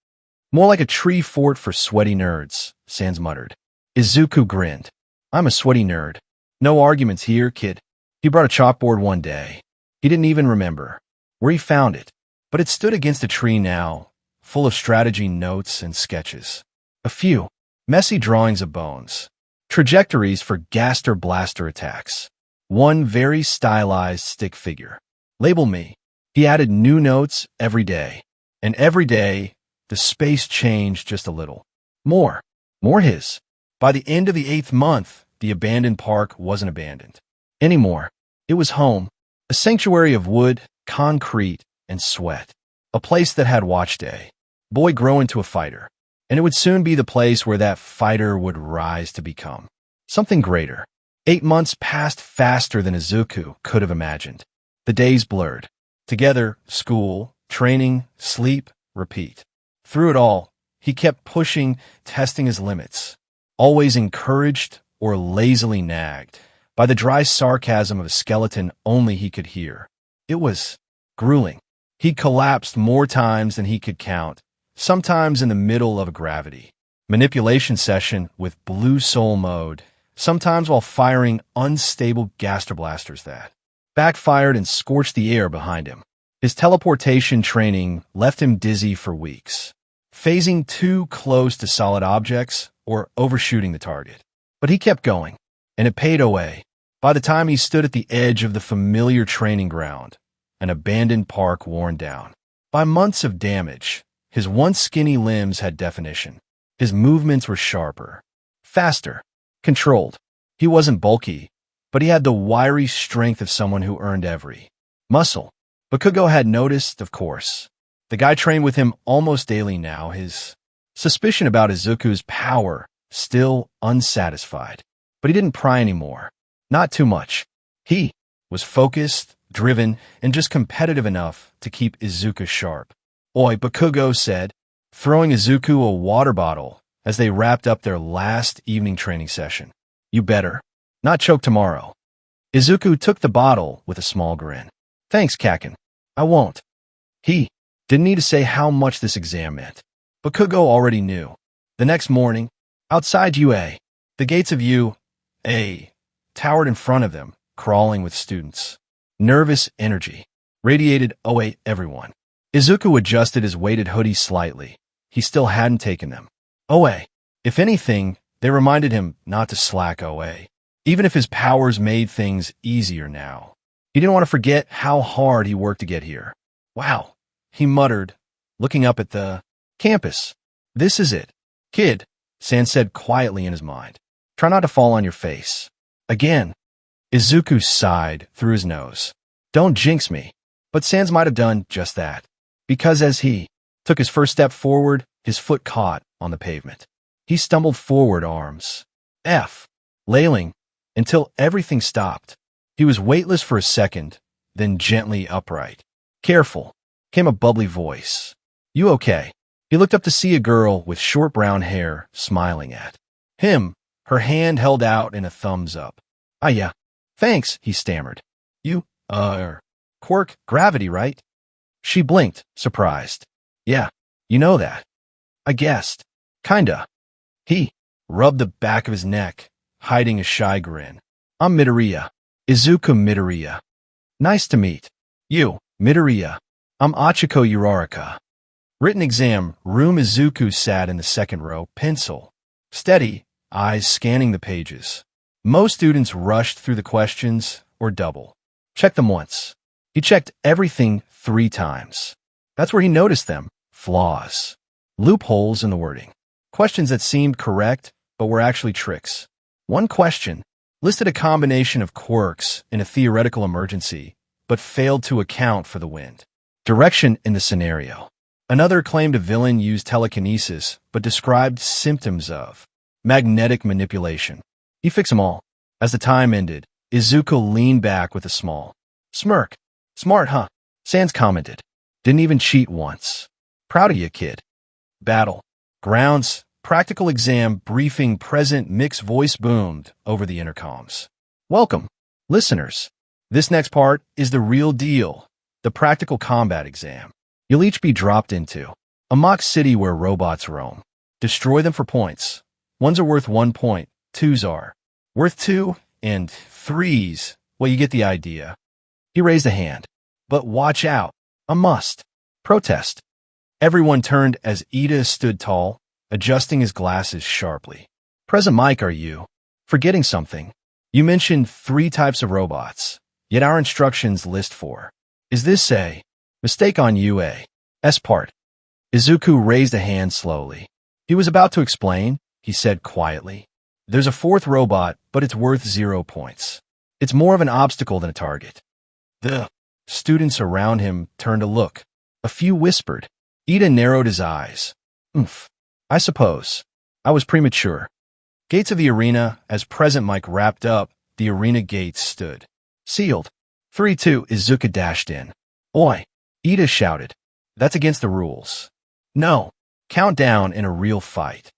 More like a tree fort for sweaty nerds," Sans muttered. Izuku grinned. "I'm a sweaty nerd. No arguments here, kid." He brought a chalkboard one day. He didn't even remember where he found it, but it stood against a tree now, full of strategy notes and sketches. A few messy drawings of bones, trajectories for gaster blaster attacks, one very stylized stick figure. "Label me." He added new notes every day, and every day the space changed just a little. More his. By the end of the 8th month, the abandoned park wasn't abandoned anymore. It was home, a sanctuary of wood, concrete, and sweat. A place that had watch day. Boy grow into a fighter, and it would soon be the place where that fighter would rise to become something greater. 8 months passed faster than Izuku could have imagined. The days blurred. Together, school, training, sleep, repeat. Through it all, he kept pushing, testing his limits, always encouraged or lazily nagged by the dry sarcasm of a skeleton only he could hear. It was grueling. He collapsed more times than he could count, sometimes in the middle of a gravity manipulation session with blue soul mode, sometimes while firing unstable gaster blasters that backfired and scorched the air behind him. His teleportation training left him dizzy for weeks, phasing too close to solid objects or overshooting the target. But he kept going, and it paid away. By the time he stood at the edge of the familiar training ground, an abandoned park worn down by months of damage, his once skinny limbs had definition. His movements were sharper, faster, controlled. He wasn't bulky, but he had the wiry strength of someone who earned every muscle. Bakugo had noticed, of course. The guy trained with him almost daily now, his suspicion about Izuku's power still unsatisfied. But he didn't pry anymore. Not too much. He was focused, driven, and just competitive enough to keep Izuku sharp. "Oi," Bakugo said, throwing Izuku a water bottle as they wrapped up their last evening training session. "You better not choke tomorrow." Izuku took the bottle with a small grin. "Thanks, Kaken. I won't." He didn't need to say how much this exam meant. Bakugo already knew. The next morning, outside UA, the gates of UA towered in front of them, crawling with students. Nervous energy radiated away everyone. Izuku adjusted his weighted hoodie slightly. He still hadn't taken them. OA. If anything, they reminded him not to slack OA, even if his powers made things easier now. He didn't want to forget how hard he worked to get here. "Wow," he muttered, looking up at the campus. "This is it, kid," Sans said quietly in his mind. "Try not to fall on your face." Again, Izuku sighed through his nose. "Don't jinx me." But Sans might have done just that, because as he took his first step forward, his foot caught on the pavement. He stumbled forward, arms flailing, until everything stopped. He was weightless for a second, then gently upright. "Careful," came a bubbly voice. "You okay?" He looked up to see a girl with short brown hair smiling at him, her hand held out in a thumbs up. "Ah, yeah. Thanks," he stammered. "You, quirk gravity, right?" She blinked, surprised. "Yeah, you know that." "I guessed. Kinda." He rubbed the back of his neck, hiding a shy grin. "I'm Midoriya. Izuku Midoriya. Nice to meet you, Midoriya. I'm Achiko Uraraka." Written exam room. Izuku sat in the second row, pencil steady, eyes scanning the pages. Most students rushed through the questions or double checked them once. He checked everything 3 times. That's where he noticed them. Flaws. Loopholes in the wording. Questions that seemed correct, but were actually tricks. One question listed a combination of quirks in a theoretical emergency, but failed to account for the wind direction in the scenario. Another claimed a villain used telekinesis, but described symptoms of magnetic manipulation. He fixed them all. As the time ended, Izuku leaned back with a small smirk. Smart, huh? Sans commented. Didn't even cheat once. Proud of you, kid. Battle. Grounds. Practical exam briefing present mixed voice boomed over the intercoms. Welcome, listeners. This next part is the real deal. The practical combat exam. You'll each be dropped into a mock city where robots roam. Destroy them for points. Ones are worth 1 point. Twos are worth 2, and threes, well, you get the idea. He raised a hand. But watch out. A must. Protest. Everyone turned as Ida stood tall, adjusting his glasses sharply. Present Mike, are you forgetting something? You mentioned 3 types of robots, yet our instructions list 4. Is this a mistake on S part? Izuku raised a hand slowly. He was about to explain, he said quietly. There's a 4th robot, but it's worth 0 points. It's more of an obstacle than a target. The students around him turned to look. A few whispered. Ida narrowed his eyes. I suppose. I was premature. Gates of the arena, as Present Mike wrapped up, the arena gates stood. Sealed. 3-2, Izuku dashed in. Oi! Ida shouted. That's against the rules. No. Countdown in a real fight.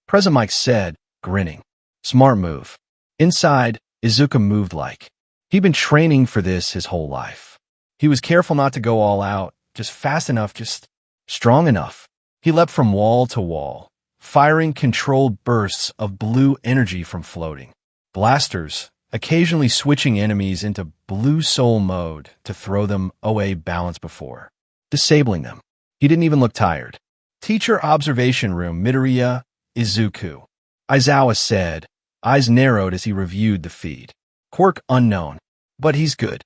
Present Mike said, grinning. Smart move. Inside, Izuku moved like he'd been training for this his whole life. He was careful not to go all out, just fast enough, just strong enough. He leapt from wall to wall, firing controlled bursts of blue energy from floating blasters, occasionally switching enemies into blue soul mode to throw them away balance before disabling them. He didn't even look tired. Teacher observation room, Midoriya, Izuku. Aizawa said, eyes narrowed as he reviewed the feed. Quirk unknown, but he's good.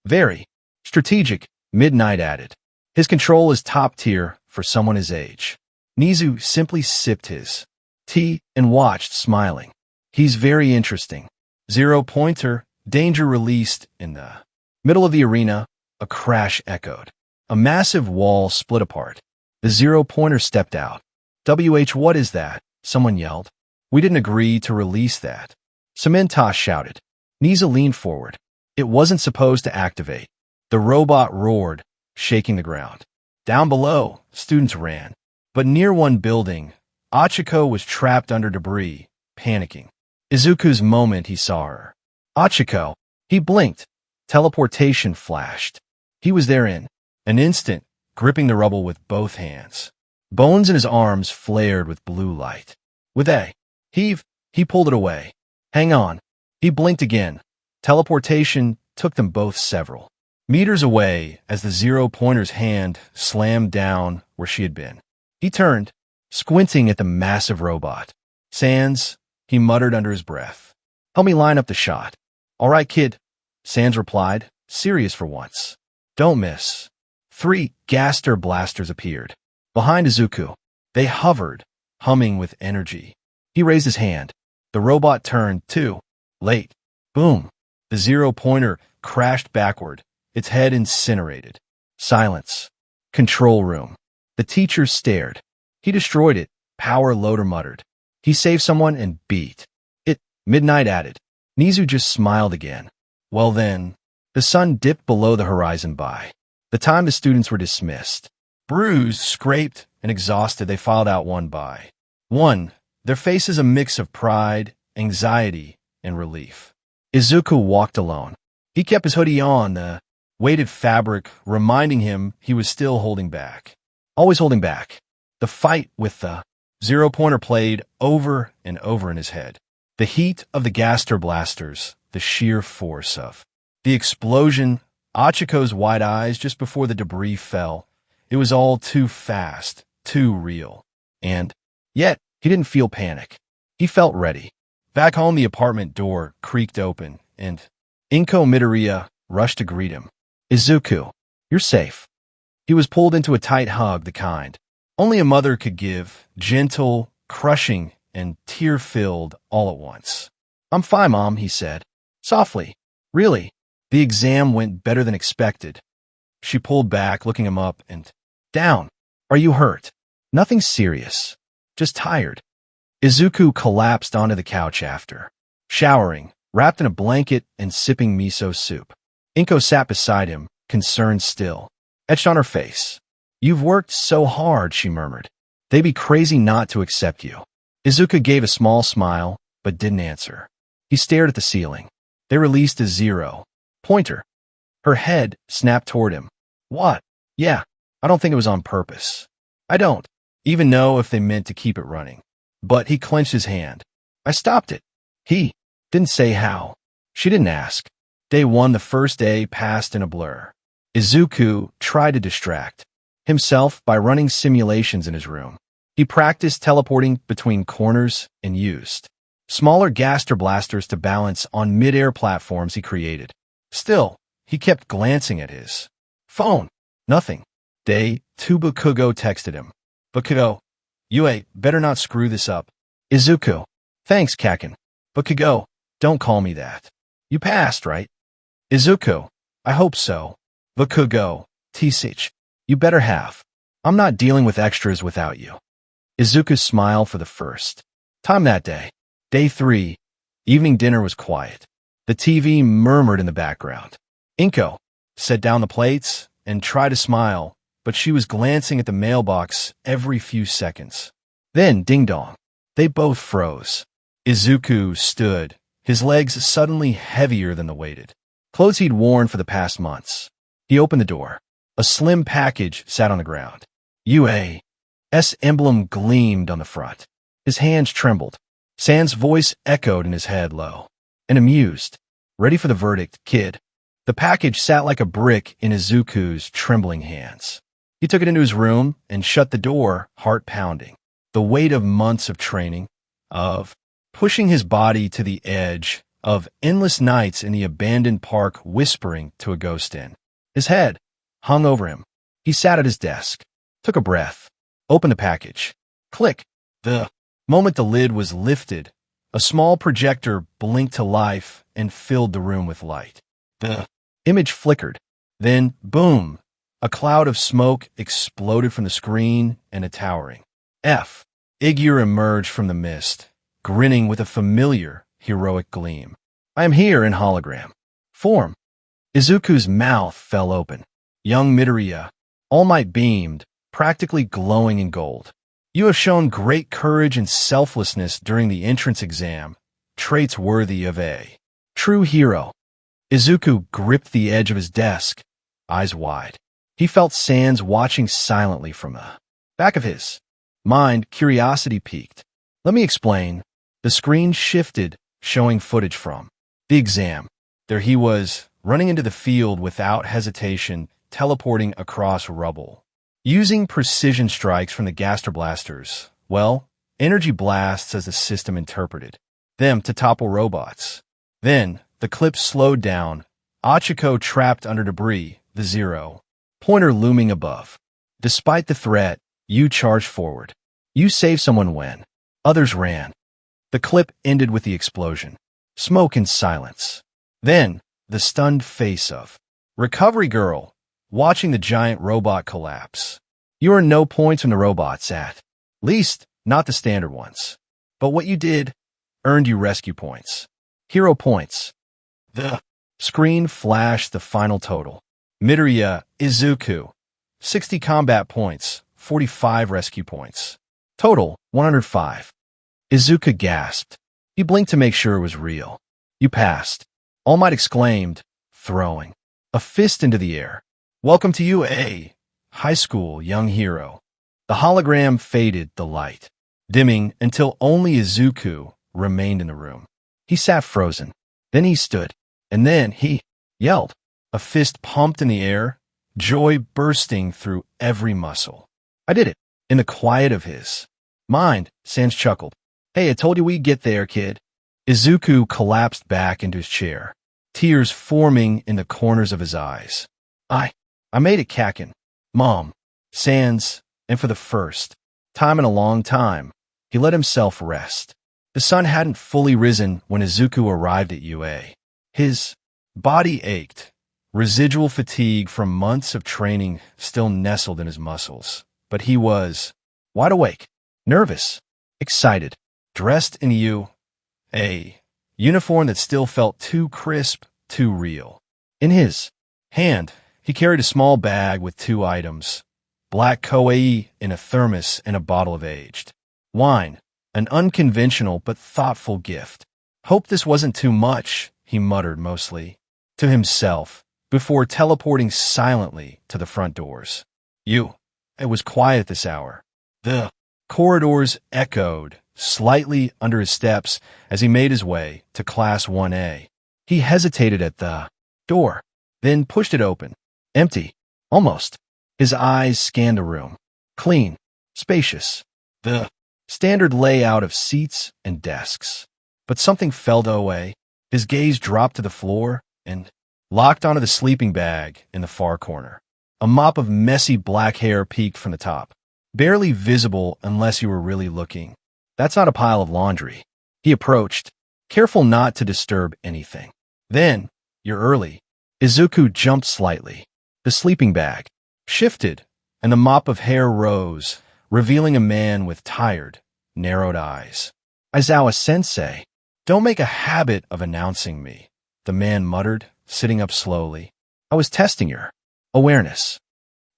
Very strategic, Midnight added. His control is top tier for someone his age. Nizu simply sipped his tea and watched, smiling. He's very interesting. 0-pointer, danger released in the middle of the arena. A crash echoed. A massive wall split apart. The 0-pointer stepped out. What is that? Someone yelled. We didn't agree to release that. Samantha shouted. Nizu leaned forward. It wasn't supposed to activate. The robot roared, shaking the ground. Down below, students ran. But near one building, Achiko was trapped under debris, panicking. Izuku's moment he saw her. Achiko. He blinked. Teleportation flashed. He was there in an instant, gripping the rubble with both hands. Bones in his arms flared with blue light. With a heave, he pulled it away. Hang on. He blinked again. Teleportation took them both several meters away as the 0-pointer's hand slammed down where she had been. He turned, squinting at the massive robot. Sans, he muttered under his breath. Help me line up the shot. All right, kid, Sans replied, serious for once. Don't miss. 3 Gaster blasters appeared. Behind Izuku, they hovered, humming with energy. He raised his hand. The robot turned, too. Late. Boom. The 0-pointer crashed backward, its head incinerated. Silence. Control room. The teacher stared. He destroyed it, Power Loader muttered. He saved someone and beat it, Midnight added. Nizu just smiled again. Well then, the sun dipped below the horizon by the time the students were dismissed. Bruised, scraped, and exhausted, they filed out one by one, their faces a mix of pride, anxiety, and relief. Izuku walked alone. He kept his hoodie on, the weighted fabric reminding him he was still holding back. Always holding back. The fight with the 0-pointer played over and over in his head. The heat of the Gaster blasters, the sheer force of the explosion, Achiko's wide eyes just before the debris fell. It was all too fast, too real. And yet, he didn't feel panic. He felt ready. Back home, the apartment door creaked open, and Izuku Midoriya rushed to greet him. Izuku, you're safe. He was pulled into a tight hug, the kind only a mother could give, gentle, crushing, and tear-filled all at once. I'm fine, Mom, he said. Softly. Really? The exam went better than expected. She pulled back, looking him up and down. Are you hurt? Nothing serious. Just tired. Izuku collapsed onto the couch after showering, wrapped in a blanket and sipping miso soup. Inko sat beside him, concerned still, etched on her face. "You've worked so hard," she murmured. "They'd be crazy not to accept you." Izuku gave a small smile, but didn't answer. He stared at the ceiling. They released a 0 pointer. Her head snapped toward him. "What?" "Yeah, I don't think it was on purpose. I don't even know if they meant to keep it running." But he clenched his hand. "I stopped it." He didn't say how. She didn't ask. Day 1, the first day, passed in a blur. Izuku tried to distract himself by running simulations in his room. He practiced teleporting between corners and used smaller gaster blasters to balance on mid-air platforms he created. Still, he kept glancing at his phone. Nothing. Day 2, Bakugo texted him. "Bakugo, you better not screw this up." Izuku. "Thanks, Kaken." "Bakugo, don't call me that. You passed, right?" Izuku. "I hope so." Bakugo. "Tsich. You better have. I'm not dealing with extras without you." Izuku smiled for the first time that day. Day 3. Evening dinner was quiet. The TV murmured in the background. Inko set down the plates and tried to smile, but she was glancing at the mailbox every few seconds. Then, ding-dong. They both froze. Izuku stood, his legs suddenly heavier than the weighted clothes he'd worn for the past months. He opened the door. A slim package sat on the ground. UA's emblem gleamed on the front. His hands trembled. San's voice echoed in his head low and amused. "Ready for the verdict, kid?" The package sat like a brick in Izuku's trembling hands. He took it into his room and shut the door, heart pounding. The weight of months of training, of pushing his body to the edge, of endless nights in the abandoned park whispering to a ghost inn. His head hung over him. He sat at his desk, took a breath, opened the package. Click. The moment the lid was lifted, a small projector blinked to life and filled the room with light. The image flickered. Then, boom, a cloud of smoke exploded from the screen and a towering figure emerged from the mist, grinning with a familiar, heroic gleam. "I am here in hologram form." Izuku's mouth fell open. Young Midoriya, All Might beamed, practically glowing in gold. "You have shown great courage and selflessness during the entrance exam, traits worthy of a true hero." Izuku gripped the edge of his desk, eyes wide. He felt Sans watching silently from the back of his mind. Curiosity piqued. "Let me explain." The screen shifted, showing footage from the exam. There he was, running into the field without hesitation, teleporting across rubble. Using precision strikes from the gaster blasters, well, energy blasts as the system interpreted them to topple robots. Then, the clip slowed down, Achiko trapped under debris, the 0 pointer looming above. Despite the threat, you charged forward. You saved someone when others ran. The clip ended with the explosion. Smoke and silence. Then, the stunned face of Recovery Girl, watching the giant robot collapse. You earned no points from the robots, at least not the standard ones. But what you did earned you rescue points. Hero points. The screen flashed the final total. Midoriya, Izuku, 60 combat points, 45 rescue points. Total, 105. Izuku gasped. He blinked to make sure it was real. "You passed," All Might exclaimed, throwing a fist into the air. "Welcome to you, high school young hero." The hologram faded, the light dimming until only Izuku remained in the room. He sat frozen. Then he stood, and then he yelled. A fist pumped in the air, joy bursting through every muscle. "I did it." In the quiet of his mind, Sans chuckled. "Hey, I told you we'd get there, kid." Izuku collapsed back into his chair, tears forming in the corners of his eyes. I made it, Kaken. Mom. Sans, and for the first time in a long time, he let himself rest. The sun hadn't fully risen when Izuku arrived at UA. His body ached. Residual fatigue from months of training still nestled in his muscles. But he was wide awake, nervous, excited, dressed in UA uniform that still felt too crisp, too real. In his hand, he carried a small bag with 2 items: black koei in a thermos and a bottle of aged wine, an unconventional but thoughtful gift. Hope this wasn't too much, he muttered mostly to himself, before teleporting silently to the front doors. It was quiet at this hour. The corridors echoed slightly under his steps as he made his way to Class 1A. He hesitated at the door, then pushed it open. Empty. Almost. His eyes scanned the room. Clean. Spacious. The standard layout of seats and desks. But something fell away. His gaze dropped to the floor and locked onto the sleeping bag in the far corner. A mop of messy black hair peeked from the top, barely visible unless you were really looking. That's not a pile of laundry. He approached, careful not to disturb anything. Then, you're early. Izuku jumped slightly. The sleeping bag shifted, and the mop of hair rose, revealing a man with tired, narrowed eyes. Aizawa-sensei, don't make a habit of announcing me, the man muttered, sitting up slowly. I was testing your awareness.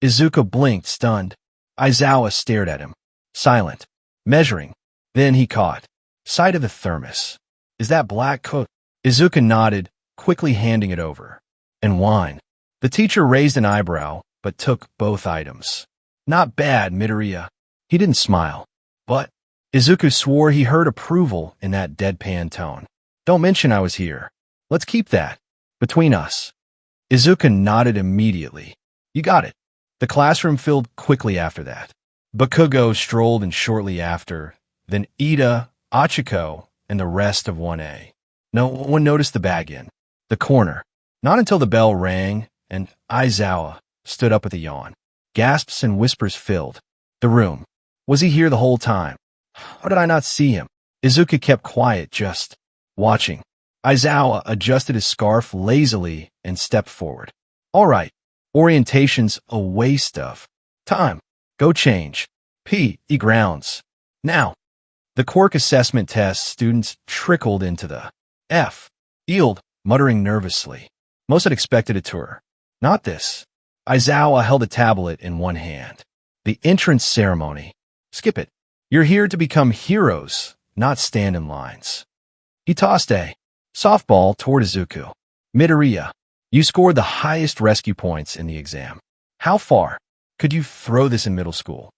Izuku blinked, stunned. Aizawa stared at him, silent, measuring. Then he caught sight of the thermos. Is that black coat? Izuku nodded, quickly handing it over. And wine. The teacher raised an eyebrow, but took both items. Not bad, Midoriya. He didn't smile. But Izuku swore he heard approval in that deadpan tone. Don't mention I was here. Let's keep that between us. Izuku nodded immediately. You got it. The classroom filled quickly after that. Bakugo strolled in shortly after, then Ida, Achiko, and the rest of 1A. No one noticed the bag in the corner. Not until the bell rang, and Aizawa stood up with a yawn. Gasps and whispers filled the room. Was he here the whole time? How did I not see him? Izuku kept quiet, just watching. Aizawa adjusted his scarf lazily and stepped forward. All right, orientation's a waste of time. Go change. P.E. grounds. Now. The quirk assessment test students trickled into the F. Yield, muttering nervously. Most had expected a tour. Not this. Aizawa held a tablet in one hand. The entrance ceremony. Skip it. You're here to become heroes, not stand in lines. He tossed a softball toward Izuku. Midoriya, you scored the highest rescue points in the exam. How far could you throw this in middle school?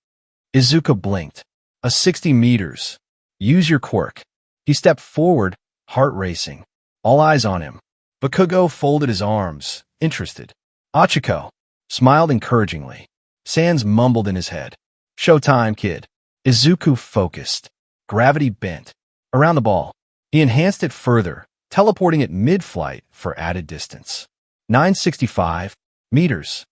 Izuku blinked. 60 meters. Use your quirk. He stepped forward, heart racing. All eyes on him. Bakugo folded his arms, interested. Achiko smiled encouragingly. Sans mumbled in his head. Showtime, kid. Izuku focused. Gravity bent. Around the ball. He enhanced it further, teleporting it mid-flight for added distance. 965 meters.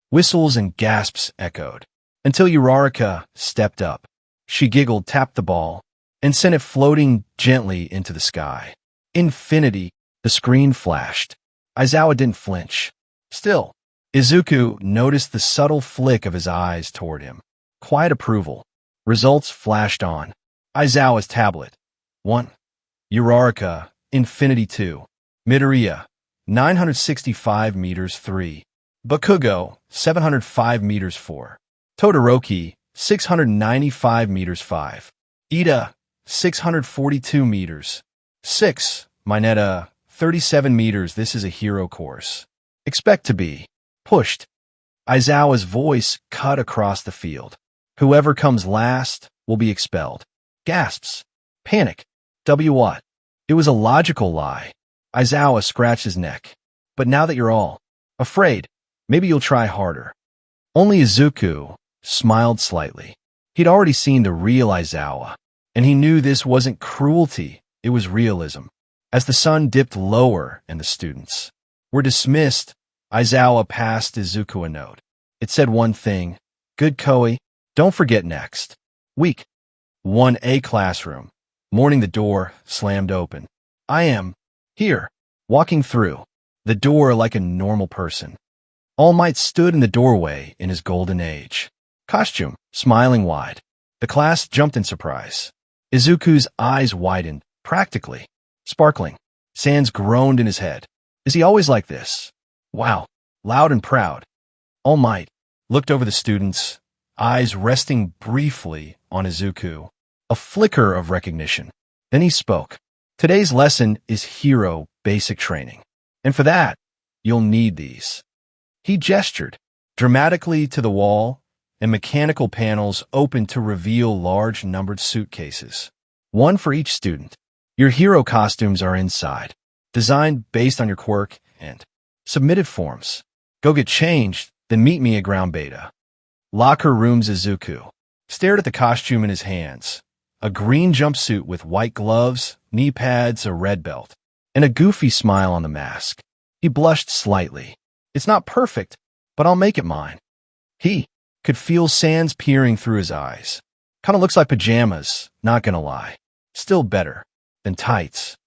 Whistles and gasps echoed, until Uraraka stepped up. She giggled, tapped the ball, and sent it floating gently into the sky. Infinity, the screen flashed. Aizawa didn't flinch. Still, Izuku noticed the subtle flick of his eyes toward him. Quiet approval. Results flashed on. Aizawa's tablet. 1. Uraraka, Infinity 2. Midoriya, 965 meters 3. Bakugo, 705 meters 4. Todoroki, 695 meters 5. Ida, 642 meters 6. Mineta, 37 meters. This is a hero course. Expect to be pushed. Aizawa's voice cut across the field. Whoever comes last will be expelled. Gasps. Panic. What? It was a logical lie. Aizawa scratched his neck. But now that you're all afraid, maybe you'll try harder. Only Izuku smiled slightly. He'd already seen the real Aizawa, and he knew this wasn't cruelty, it was realism. As the sun dipped lower and the students were dismissed, Aizawa passed Izuku a note. It said one thing: good Koei, don't forget next week. 1A classroom. Morning, the door slammed open. I am here, walking through the door like a normal person. All Might stood in the doorway in his golden age. Costume, smiling wide. The class jumped in surprise. Izuku's eyes widened, practically. Sparkling. Sans groaned in his head. Is he always like this? Wow. Loud and proud. All Might looked over the students, eyes resting briefly on Izuku. A flicker of recognition. Then he spoke. Today's lesson is hero basic training. And for that, you'll need these. He gestured dramatically to the wall, and mechanical panels opened to reveal large numbered suitcases. One for each student. Your hero costumes are inside, designed based on your quirk and submitted forms. Go get changed, then meet me at ground beta. Locker rooms. Izuku stared at the costume in his hands. A green jumpsuit with white gloves, knee pads, a red belt, and a goofy smile on the mask. He blushed slightly. It's not perfect, but I'll make it mine. He could feel Sans peering through his eyes. Kinda looks like pajamas, not gonna lie. Still better than tights.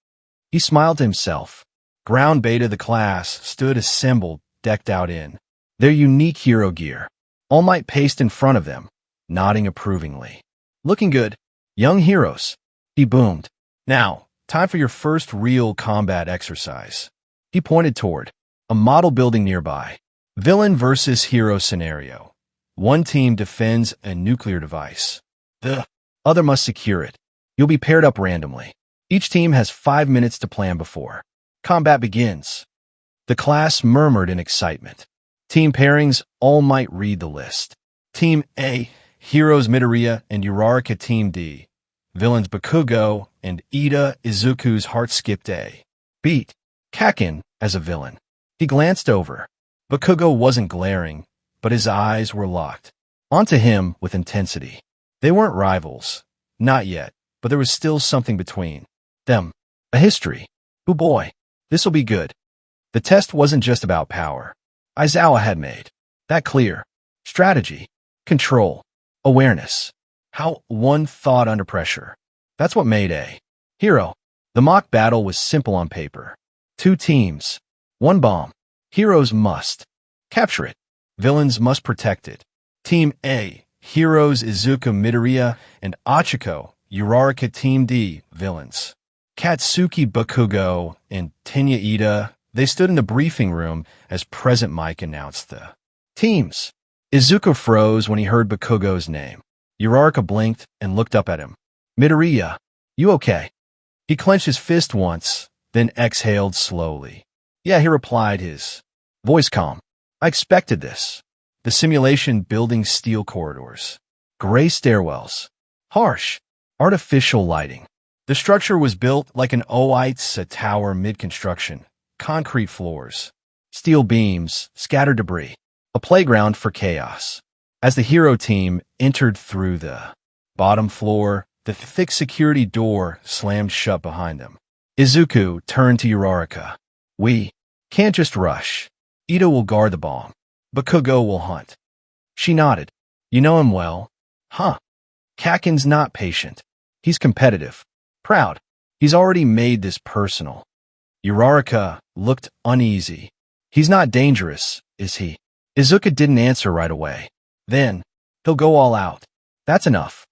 He smiled to himself. Ground beta the class stood assembled, decked out in their unique hero gear. All Might paced in front of them, nodding approvingly. Looking good, young heroes, he boomed. Now, time for your first real combat exercise. He pointed toward a model building nearby. Villain versus hero scenario. One team defends a nuclear device. The other must secure it. You'll be paired up randomly. Each team has 5 minutes to plan before combat begins. The class murmured in excitement. Team pairings. All Might read the list. Team A, Heroes Midoriya and Uraraka. Team D, Villains Bakugo and Ida. Izuku's heart skipped a beat. Kakin as a villain. He glanced over. Bakugo wasn't glaring, but his eyes were locked onto him with intensity. They weren't rivals. Not yet, but there was still something between them. A history. Oh boy, this'll be good. The test wasn't just about power. Aizawa had made that clear. Strategy, control, awareness. How one thought under pressure. That's what made a hero. The mock battle was simple on paper. 2 teams, 1 bomb. Heroes must capture it. Villains must protect it. Team A, Heroes Izuku Midoriya and Achiko. Uraraka. Team D, Villains Katsuki Bakugo and Tenya Ida. They stood in the briefing room as Present Mike announced the teams. Izuku froze when he heard Bakugo's name. Uraraka blinked and looked up at him. Midoriya, you okay? He clenched his fist once, then exhaled slowly. Yeah, he replied, his voice calm. I expected this. The simulation building steel corridors. Gray stairwells. Harsh, artificial lighting. The structure was built like an Oites tower mid-construction. Concrete floors. Steel beams, scattered debris. A playground for chaos. As the hero team entered through the bottom floor, the thick security door slammed shut behind them. Izuku turned to Uraraka. We can't just rush. Ida will guard the bomb. Bakugo will hunt. She nodded. You know him well. Huh. Kakin's not patient. He's competitive. Proud. He's already made this personal. Uraraka looked uneasy. He's not dangerous, is he? Izuku didn't answer right away. Then, he'll go all out. That's enough.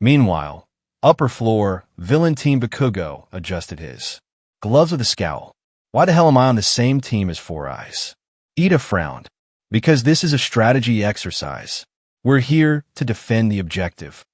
Meanwhile, upper floor, villain team Bakugo adjusted his gloves with a scowl. Why the hell am I on the same team as Four Eyes? Ida frowned. Because this is a strategy exercise. We're here to defend the objective.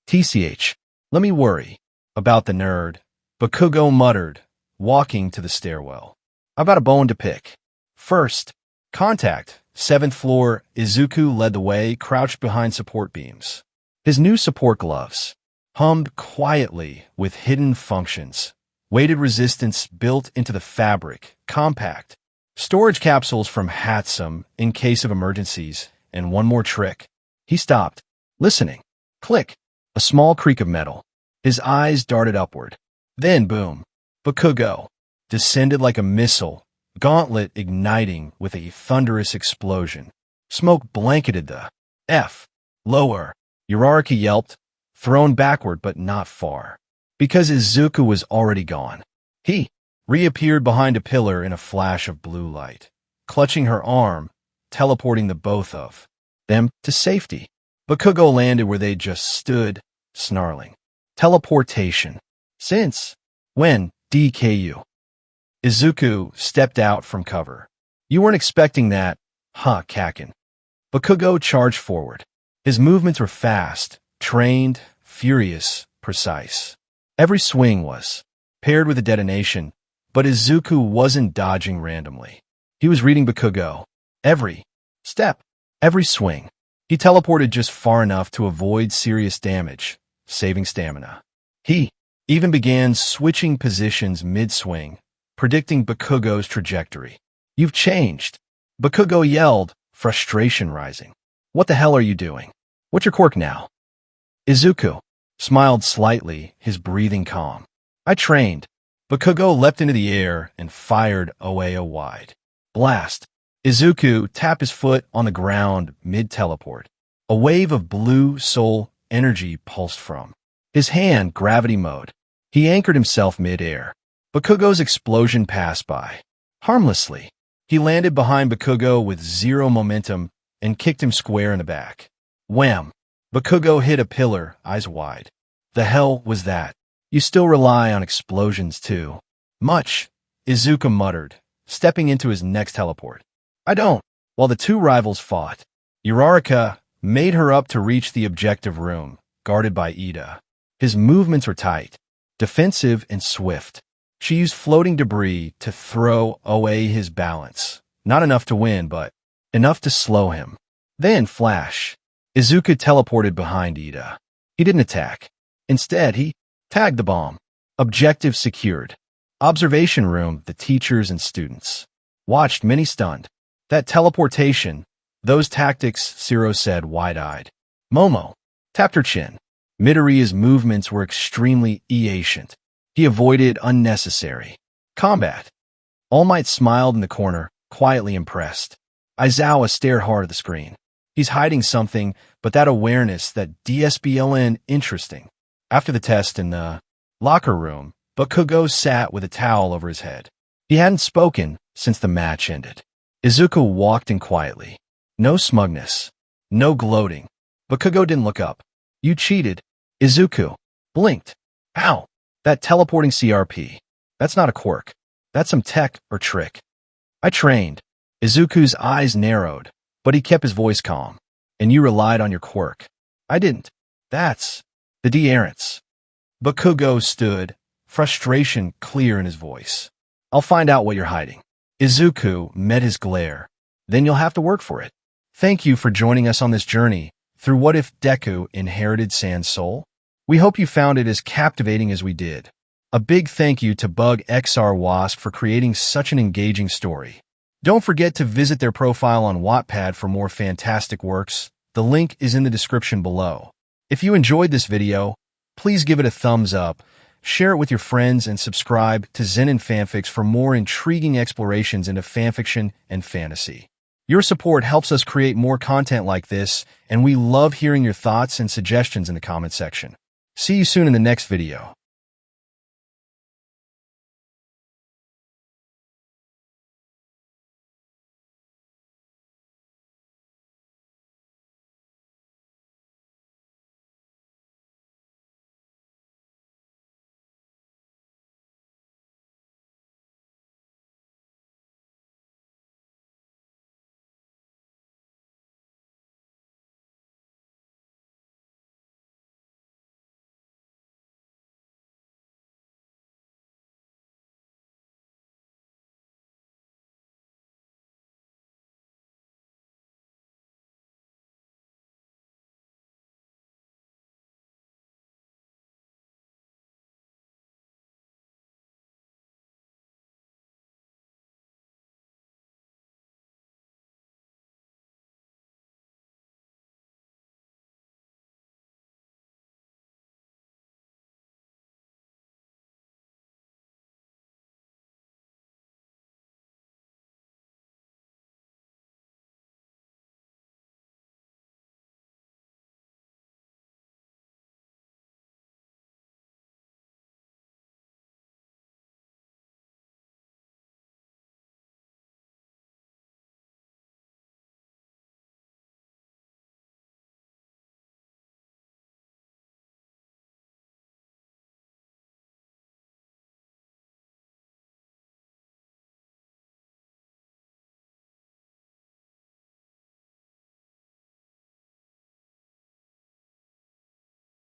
TCH, let me worry about the nerd, Bakugo muttered, walking to the stairwell. I've got a bone to pick. First, contact. 7th floor, Izuku led the way, crouched behind support beams. His new support gloves hummed quietly with hidden functions. Weighted resistance built into the fabric, compact. Storage capsules from Hatsum in case of emergencies, and one more trick. He stopped, listening. Click. A small creak of metal. His eyes darted upward. Then, boom. Bakugo descended like a missile, gauntlet igniting with a thunderous explosion. Smoke blanketed the F. Lower. Uraraka yelped, thrown backward but not far. Because Izuku was already gone. He reappeared behind a pillar in a flash of blue light, clutching her arm, teleporting the both of them to safety. Bakugo landed where they just stood, snarling. Teleportation. Since when DKU. Izuku stepped out from cover. You weren't expecting that, huh, Kakin? Bakugo charged forward. His movements were fast, trained, furious, precise. Every swing was paired with a detonation, but Izuku wasn't dodging randomly. He was reading Bakugo. Every step, every swing. He teleported just far enough to avoid serious damage, saving stamina. He even began switching positions mid-swing, predicting Bakugo's trajectory. You've changed. Bakugo yelled, frustration rising. What the hell are you doing? What's your quirk now? Izuku smiled slightly, his breathing calm. I trained. Bakugo leapt into the air and fired Oeo wide. Blast. Izuku tapped his foot on the ground mid-teleport. A wave of blue soul energy pulsed from his hand, gravity mode. He anchored himself mid-air. Bakugo's explosion passed by. Harmlessly, he landed behind Bakugo with zero momentum and kicked him square in the back. Wham! Bakugo hit a pillar, eyes wide. The hell was that? You still rely on explosions too. Much, Izuku muttered, stepping into his next teleport. I don't. While the two rivals fought, Uraraka made her up to reach the objective room, guarded by Ida. His movements were tight, defensive and swift. She used floating debris to throw away his balance. Not enough to win, but enough to slow him. Then, flash, Izuku teleported behind Ida. He didn't attack. Instead, he tagged the bomb. Objective secured. Observation room, the teachers and students watched, many stunned. That teleportation, those tactics, Zero said wide-eyed. Momo tapped her chin. Midoriya's movements were extremely ancient. He avoided unnecessary combat. All Might smiled in the corner, quietly impressed. Aizawa stared hard at the screen. He's hiding something, but that awareness, that DSBLN, interesting. After the test in the locker room, Bakugo sat with a towel over his head. He hadn't spoken since the match ended. Izuku walked in quietly. No smugness. No gloating. Bakugo didn't look up. You cheated. Izuku blinked. Ow! That teleporting CRP. That's not a quirk. That's some tech or trick. I trained. Izuku's eyes narrowed, but he kept his voice calm. And you relied on your quirk. I didn't. That's the de-errance. Bakugo stood, frustration clear in his voice. I'll find out what you're hiding. Izuku met his glare. Then you'll have to work for it. Thank you for joining us on this journey through What If Deku Inherited Sand Soul. We hope you found it as captivating as we did. A big thank you to bugxrwosg for creating such an engaging story. Don't forget to visit their profile on Wattpad for more fantastic works. The link is in the description below. If you enjoyed this video, please give it a thumbs up, share it with your friends, and subscribe to Zen and Fanfics for more intriguing explorations into fanfiction and fantasy. Your support helps us create more content like this, and we love hearing your thoughts and suggestions in the comment section. See you soon in the next video.